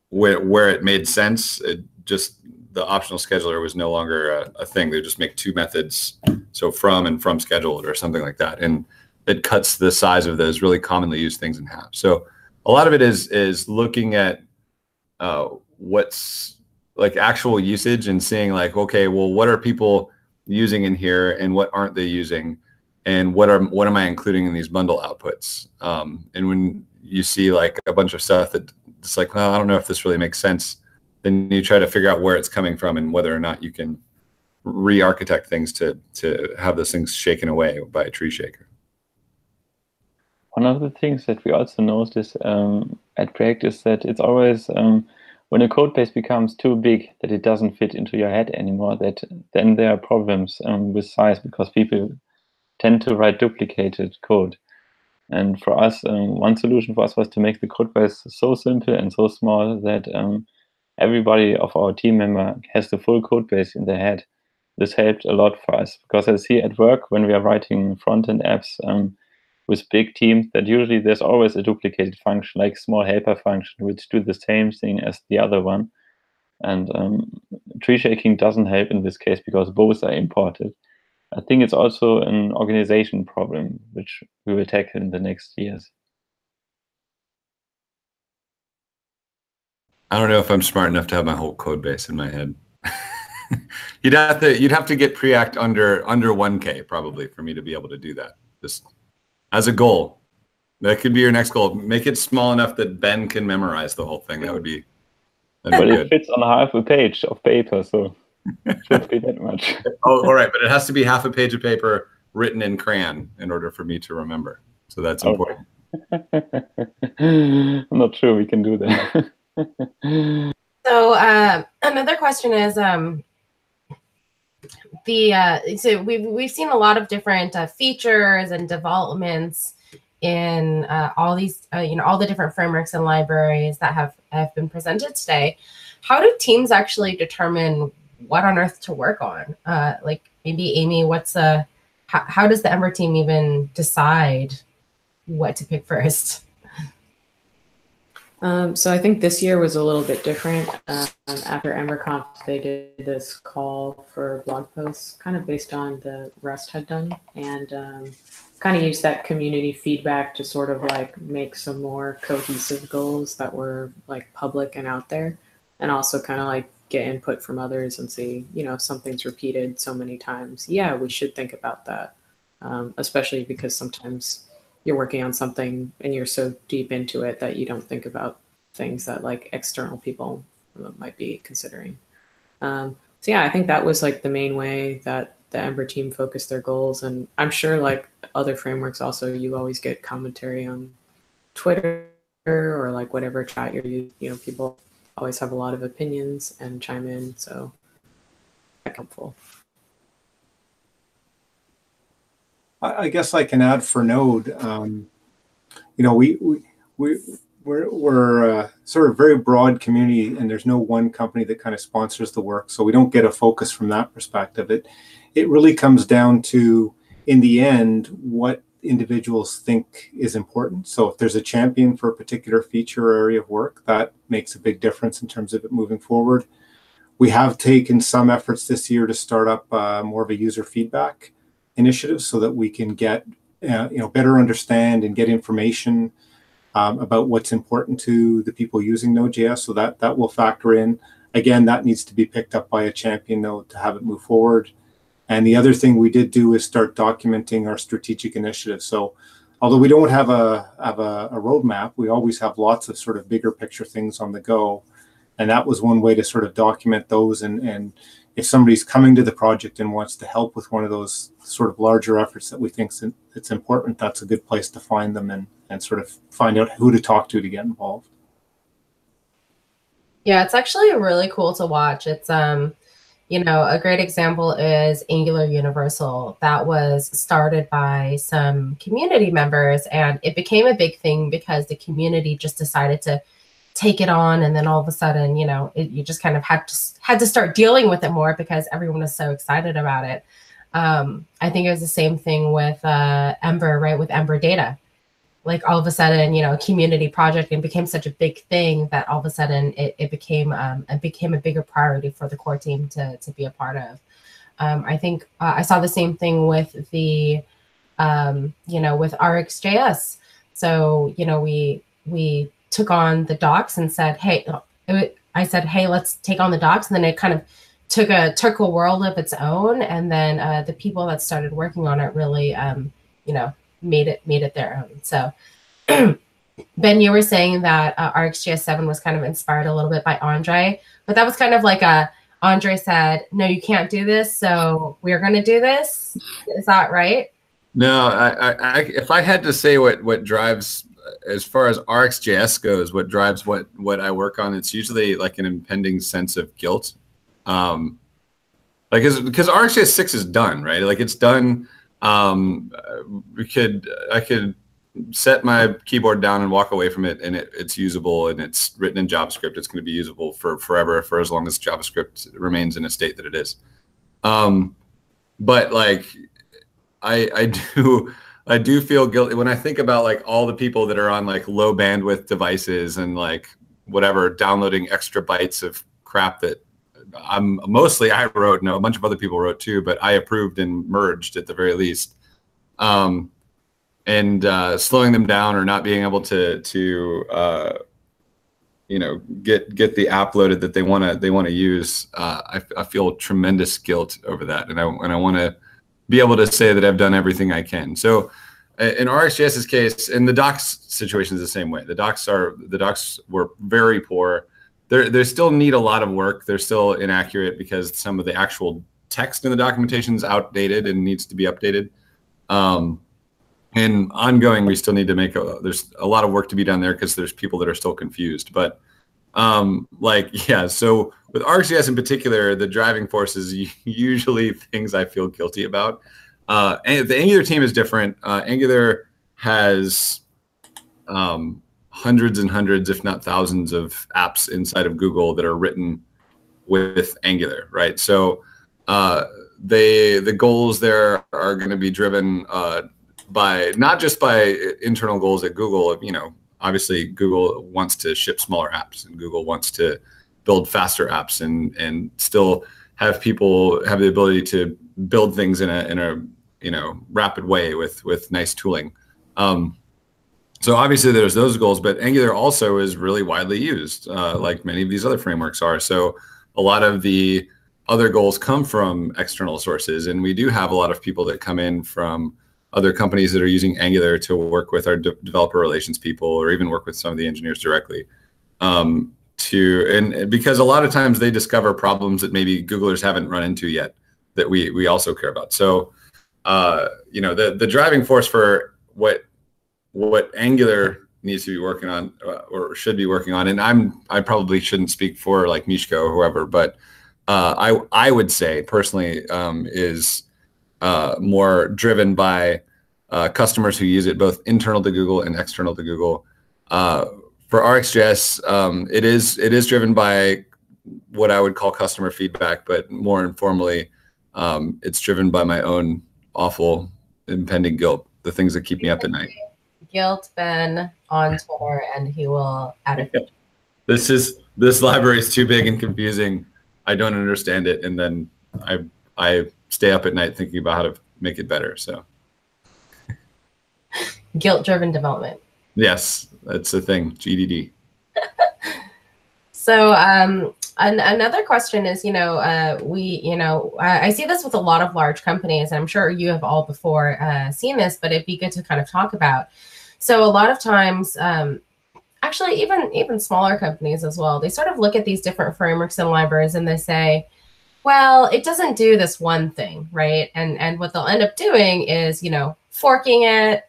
where it made sense. The optional scheduler was no longer a thing. They just make 2 methods, so from and from scheduled or something like that, and it cuts the size of those really commonly used things in half. So a lot of it is looking at what's like actual usage and seeing like, okay, well, what are people using in here and what aren't they using, and what am I including in these bundle outputs? And when you see like a bunch of stuff that it's like, well, I don't know if this really makes sense, then you try to figure out where it's coming from and whether or not you can re-architect things to have those things shaken away by a tree shaker. One of the things that we also noticed at Preact is that it's always when a code base becomes too big that it doesn't fit into your head anymore, that then there are problems with size, because people tend to write duplicated code. And for us, one solution for us was to make the code base so simple and so small that everybody of our team member has the full code base in their head. This helped a lot for us, because I see at work when we are writing front-end apps with big teams, that usually there's always a duplicated function, like small helper function, which do the same thing as the other one. And tree shaking doesn't help in this case because both are imported. I think it's also an organization problem, which we will tackle in the next years. I don't know if I'm smart enough to have my whole code base in my head. You'd have to get Preact under 1K probably for me to be able to do that. Just as a goal. That could be your next goal. Make it small enough that Ben can memorize the whole thing. That'd be but good. It fits on half a page of paper, so it shouldn't be that much. Oh, all right, but it has to be half a page of paper written in crayon in order for me to remember. So that's important. I'm not sure we can do that. So another question is so we've seen a lot of different features and developments in all these all the different frameworks and libraries that have been presented today. How do teams actually determine what on earth to work on? Like maybe Amy, how does the Ember team even decide what to pick first? So I think this year was a little bit different. After EmberConf, they did this call for blog posts, kind of based on the Rust had done, and kind of used that community feedback to sort of like make some more cohesive goals that were like public and out there. and also kind of like get input from others and see, you know, if something's repeated so many times, yeah, we should think about that. Especially because sometimes you're working on something and you're so deep into it that you don't think about things that like external people might be considering. So yeah, I think that was like the main way that the Ember team focused their goals. And I'm sure like other frameworks also, you always get commentary on Twitter or like whatever chat you're using. You know, people always have a lot of opinions and chime in. So that's helpful. I guess I can add for Node. You know, we're sort of very broad community, and there's no one company that kind of sponsors the work, so we don't get a focus from that perspective. It really comes down to, in the end, what individuals think is important. So if there's a champion for a particular feature or area of work, that makes a big difference in terms of it moving forward. We have taken some efforts this year to start up more of a user feedback initiative so that we can get, you know, better understand and get information about what's important to the people using Node.js. So that will factor in. Again, that needs to be picked up by a champion node to have it move forward. And the other thing we did do is start documenting our strategic initiatives. So although we don't have a roadmap, we always have lots of sort of bigger picture things on the go. And that was one way to sort of document those. And if somebody's coming to the project and wants to help with one of those sort of larger efforts that we think it's important, that's a good place to find them and sort of find out who to talk to get involved. Yeah, it's actually really cool to watch. It's, you know, a great example is Angular Universal. That was started by some community members, and it became a big thing because the community just decided to take it on, and then all of a sudden, you know, you just kind of had to start dealing with it more because everyone was so excited about it. I think it was the same thing with Ember, right? With Ember Data. Like all of a sudden, you know, a community project, and became such a big thing that all of a sudden it became a bigger priority for the core team to be a part of. I think I saw the same thing with the, you know, with RxJS. So, you know, we took on the docs and said, hey, I said, hey, let's take on the docs. And then it kind of took a world of its own. And then the people that started working on it really, you know, made it their own. So Ben, you were saying that RxJS 7 was kind of inspired a little bit by Andre, but that was kind of like Andre said, no, you can't do this, so we're going to do this. Is that right? No, if I had to say what drives, as far as RxJS goes, what drives what I work on, it's usually like an impending sense of guilt. Like because RxJS 6 is done, right? Like it's done. I could set my keyboard down and walk away from it, and it's usable, and it's written in JavaScript. It's going to be usable for forever, for as long as JavaScript remains in a state that it is. But like I do feel guilty when I think about like all the people that are on like low bandwidth devices and like whatever, downloading extra bytes of crap that mostly I wrote. No, a bunch of other people wrote too, but I approved and merged at the very least. And slowing them down or not being able to you know, get the app loaded that they want to use. I feel tremendous guilt over that, and I want to be able to say that I've done everything I can. So in RxJS's case, and the docs situation is the same way. The docs were very poor. They still need a lot of work. They're still inaccurate because some of the actual text in the documentation is outdated and needs to be updated. And ongoing, we still need to make there's a lot of work to be done there because there's people that are still confused. But like, yeah, so with RxJS in particular, the driving force is usually things I feel guilty about. And the Angular team is different. Angular has hundreds and hundreds, if not thousands, of apps inside of Google that are written with Angular, right? So the goals there are going to be driven by not just by internal goals at Google. You know, obviously Google wants to ship smaller apps, and Google wants to build faster apps, and still have people have the ability to build things in a you know, rapid way with nice tooling. So obviously there's those goals, but Angular also is really widely used, like many of these other frameworks are. So a lot of the other goals come from external sources, and we do have a lot of people that come in from other companies that are using Angular to work with our developer relations people, or even work with some of the engineers directly. And because a lot of times they discover problems that maybe Googlers haven't run into yet that we also care about. So the driving force for what Angular needs to be working on, or should be working on, and I probably shouldn't speak for like Mishko or whoever, but I would say personally is more driven by customers who use it, both internal to Google and external to Google. For RxJS, it is driven by what I would call customer feedback, but more informally, it's driven by my own awful impending guilt, the things that keep me up at night. Guilt Ben on Twitter, and he will add it. This library is too big and confusing. I don't understand it, and then I stay up at night thinking about how to make it better. So guilt-driven development. Yes, that's the thing. GDD. So another question is, I see this with a lot of large companies, and I'm sure you have all before seen this, but it'd be good to kind of talk about. So a lot of times, actually even smaller companies as well, they sort of look at these different frameworks and libraries and they say, well, it doesn't do this one thing, right? And what they'll end up doing is, forking it,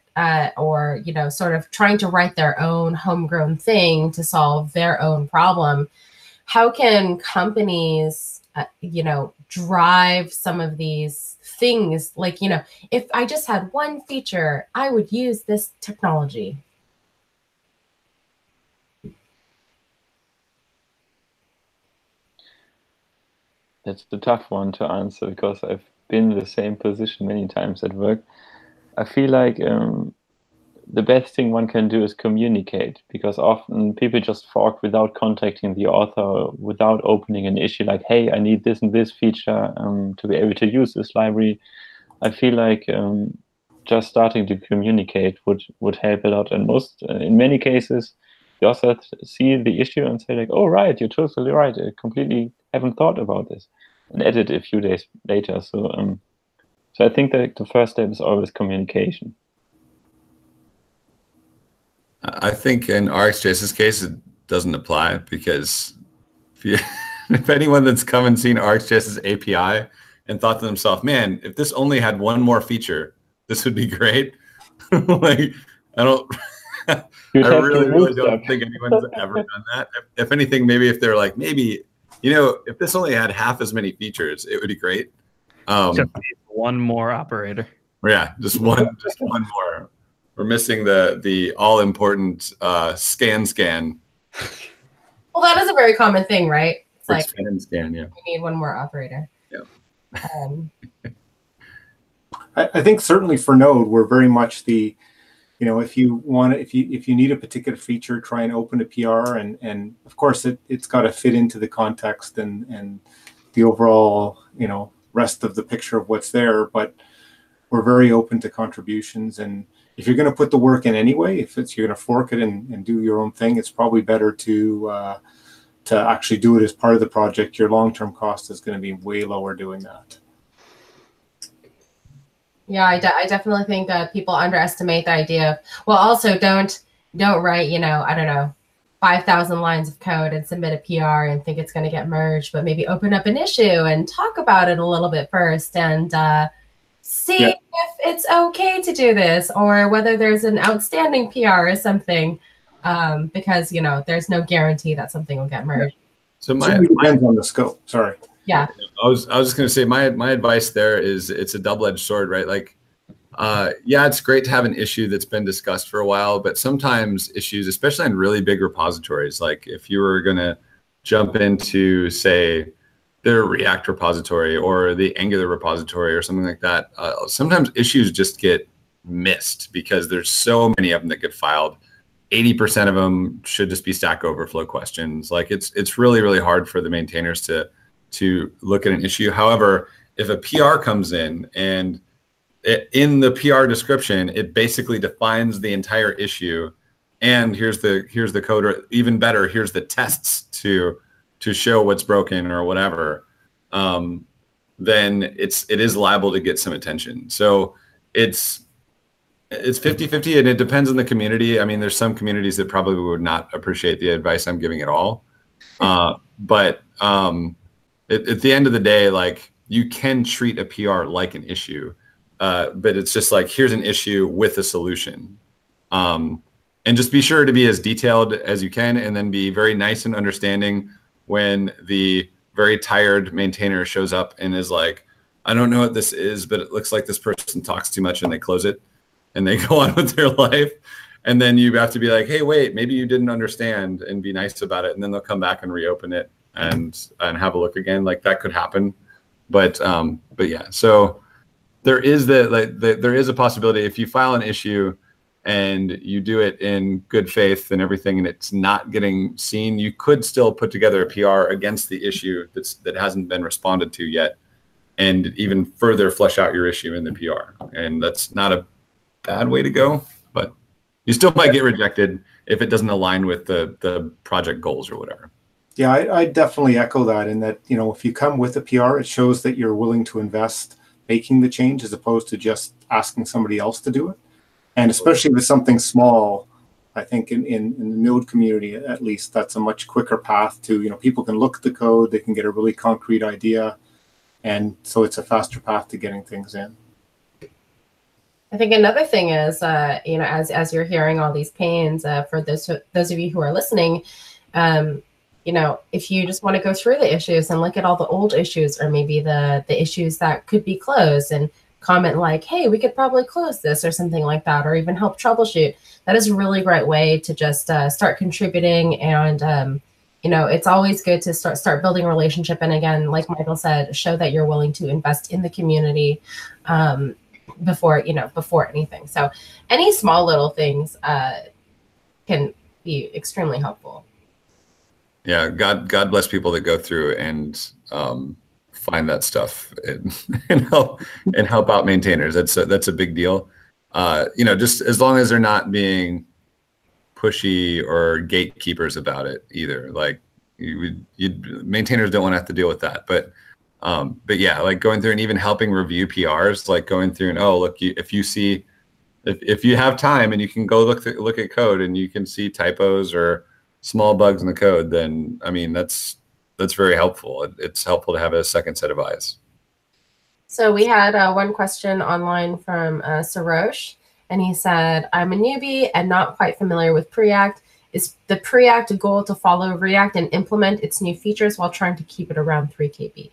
or sort of trying to write their own homegrown thing to solve their own problem. How can companies drive some of these things? Like, if I just had one feature, I would use this technology. That's the tough one to answer, because I've been in the same position many times at work. I feel like the best thing one can do is communicate, because often people just fork without contacting the author, without opening an issue like, hey, I need this and this feature to be able to use this library. I feel like just starting to communicate would help a lot. And in many cases, the author see the issue and say like, oh, right, you're totally right. I completely haven't thought about this, and edit a few days later. So I think that the first step is always communication. I think in RxJS's case, it doesn't apply, because if anyone that's come and seen RxJS's API and thought to themselves, man, if this only had one more feature, this would be great. Like, I really don't think anyone's ever done that. If anything, maybe if they're like, if this only had half as many features, it would be great. Just one more operator. Yeah, just one more. We're missing the all-important scan. Well, that is a very common thing, right? It's like scan, yeah. We need one more operator. Yeah. I think certainly for Node, we're very much the, if you need a particular feature, try and open a PR, and of course it's got to fit into the context and the overall, rest of the picture of what's there. But we're very open to contributions, and if you're going to put the work in anyway, you're going to fork it and do your own thing, it's probably better to actually do it as part of the project. Your long-term cost is going to be way lower doing that. Yeah, I definitely think people underestimate the idea of, well, also don't write, I don't know, 5,000 lines of code and submit a PR and think it's going to get merged, but maybe open up an issue and talk about it a little bit first and see if it's okay to do this, or whether there's an outstanding PR or something, because, there's no guarantee that something will get merged. So it depends on the scope. Sorry. Yeah. I was just going to say my advice there is it's a double-edged sword, right? Like, yeah, it's great to have an issue that's been discussed for a while, but sometimes issues, especially in really big repositories, like if you were going to jump into, say, their React repository or the Angular repository or something like that, sometimes issues just get missed because there's so many of them that get filed. 80% of them should just be Stack Overflow questions. Like it's really, really hard for the maintainers to look at an issue. However, if a PR comes in and in the PR description, it basically defines the entire issue and here's the code, or even better, here's the tests to show what's broken or whatever, then it is liable to get some attention. So it's 50-50, and it depends on the community. I mean, there's some communities that probably would not appreciate the advice I'm giving at all. But at the end of the day, like, you can treat a PR like an issue, but it's just like, here's an issue with a solution. And just be sure to be as detailed as you can, and then be very nice and understanding when the very tired maintainer shows up and is like, I don't know what this is, but it looks like this person talks too much, and they close it and they go on with their life. And then you have to be like, hey, wait, maybe you didn't understand, and be nice about it. And then they'll come back and reopen it and have a look again. Like, that could happen. But yeah, so there is there is a possibility, if you file an issue and you do it in good faith and everything, and it's not getting seen, you could still put together a PR against the issue that hasn't been responded to yet, and even further flesh out your issue in the PR. And that's not a bad way to go, but you still might get rejected if it doesn't align with the project goals or whatever. Yeah, I definitely echo that, in that, you know, if you come with a PR, it shows that you're willing to invest making the change, as opposed to just asking somebody else to do it. And especially with something small, I think in the Node community, at least, that's a much quicker path to, you know, people can look at the code, they can get a really concrete idea, and so it's a faster path to getting things in. I think another thing is, you know, as you're hearing all these pains, for those of you who are listening, you know, if you just want to go through the issues and look at all the old issues, or maybe the issues that could be closed, and comment like, hey, we could probably close this, or something like that, or even help troubleshoot, that is a really great way to just start contributing. And you know, it's always good to start building a relationship. And again, like Michael said, show that you're willing to invest in the community before anything. So any small little things can be extremely helpful. Yeah, God bless people that go through and find that stuff and help out maintainers. That's a big deal. You know, just as long as they're not being pushy or gatekeepers about it either. Like, maintainers don't want to have to deal with that. But yeah, like going through and even helping review PRs, like going through and, oh, look, if you have time and you can go look at code and you can see typos or small bugs in the code, then I mean, that's very helpful. It's helpful to have a second set of eyes. So we had one question online from Sarosh, and he said, I'm a newbie and not quite familiar with Preact. Is the Preact goal to follow React and implement its new features while trying to keep it around 3 KB?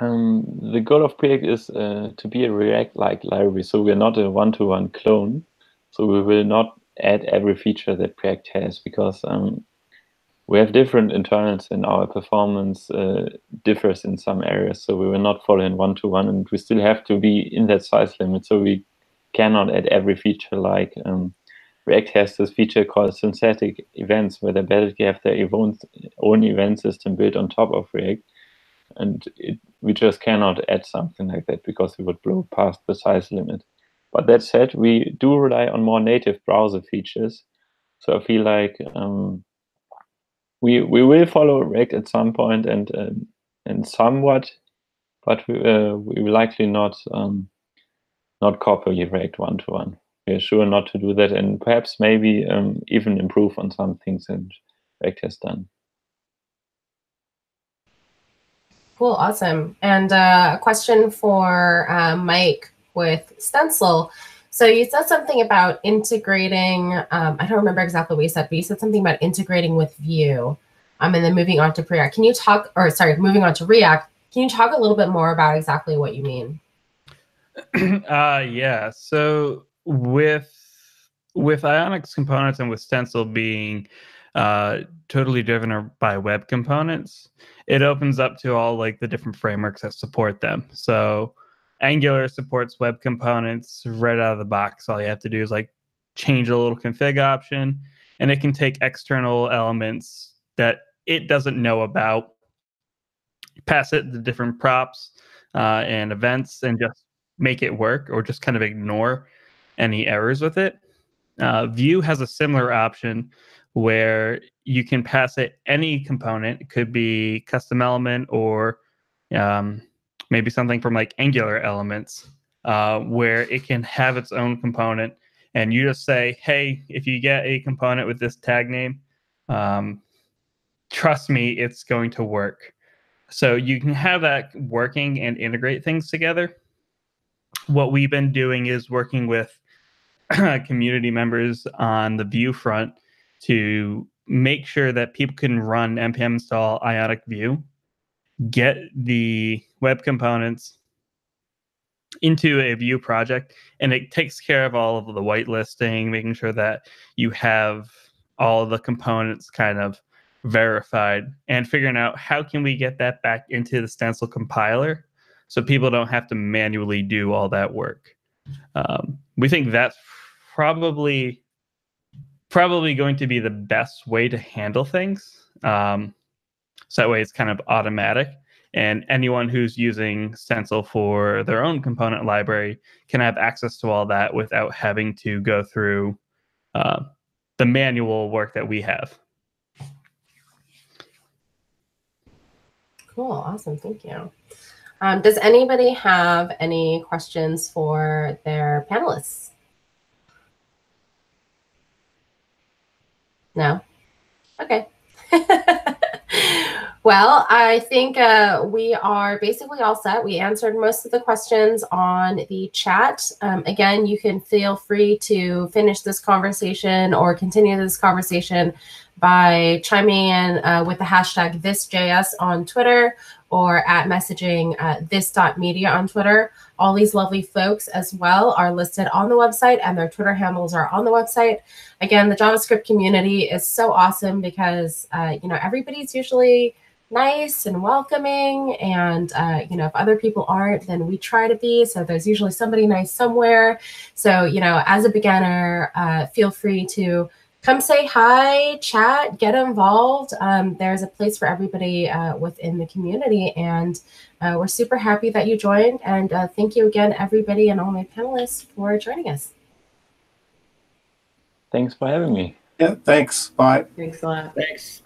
The goal of Preact is to be a React-like library, so we're not a one-to-one clone. So we will not add every feature that Preact has, because we have different internals and our performance differs in some areas. So we will not follow in one-to-one, and we still have to be in that size limit. So we cannot add every feature. Like React has this feature called synthetic events, where they basically have their own event system built on top of React. And we just cannot add something like that because we would blow past the size limit. But that said, we do rely on more native browser features. So I feel like we will follow React at some point and somewhat, but we will likely not copy React one-to-one. We're sure not to do that, and perhaps maybe even improve on some things that React has done. Cool, awesome. And a question for Mike with Stencil. So you said something about integrating, I don't remember exactly what you said, but you said something about integrating with Vue and then moving on to Preact. Can you talk, or sorry, moving on to React, can you talk a little bit more about exactly what you mean? Yeah, so with Ionix components and with Stencil being totally driven by web components, it opens up to all like the different frameworks that support them. So Angular supports web components right out of the box. All you have to do is like change a little config option, and it can take external elements that it doesn't know about, pass it the different props and events, and just make it work, or just kind of ignore any errors with it. Vue has a similar option where you can pass it any component. It could be custom element or maybe something from like Angular elements, where it can have its own component. And you just say, hey, if you get a component with this tag name, trust me, it's going to work. So you can have that working and integrate things together. What we've been doing is working with community members on the Vue front to make sure that people can run npm install Ionic Vue, get the web components into a Vue project, and it takes care of all of the whitelisting, making sure that you have all of the components kind of verified, and figuring out how can we get that back into the Stencil compiler so people don't have to manually do all that work. We think that's probably going to be the best way to handle things. So that way it's kind of automatic, and anyone who's using Stencil for their own component library can have access to all that without having to go through the manual work that we have. Cool, awesome, thank you. Does anybody have any questions for their panelists? No? Okay. Well, I think we are basically all set. We answered most of the questions on the chat. Again, you can feel free to finish this conversation or continue this conversation by chiming in with the hashtag This.JS on Twitter, or at messaging this.media on Twitter. All these lovely folks as well are listed on the website, and their Twitter handles are on the website. Again, the JavaScript community is so awesome because everybody's usually nice and welcoming, and if other people aren't, then we try to be. So there's usually somebody nice somewhere. So as a beginner, feel free to come say hi, chat, get involved. There's a place for everybody within the community, and we're super happy that you joined. And thank you again, everybody, and all my panelists for joining us. Thanks for having me. Yeah, thanks. Bye. Thanks a lot. Thanks.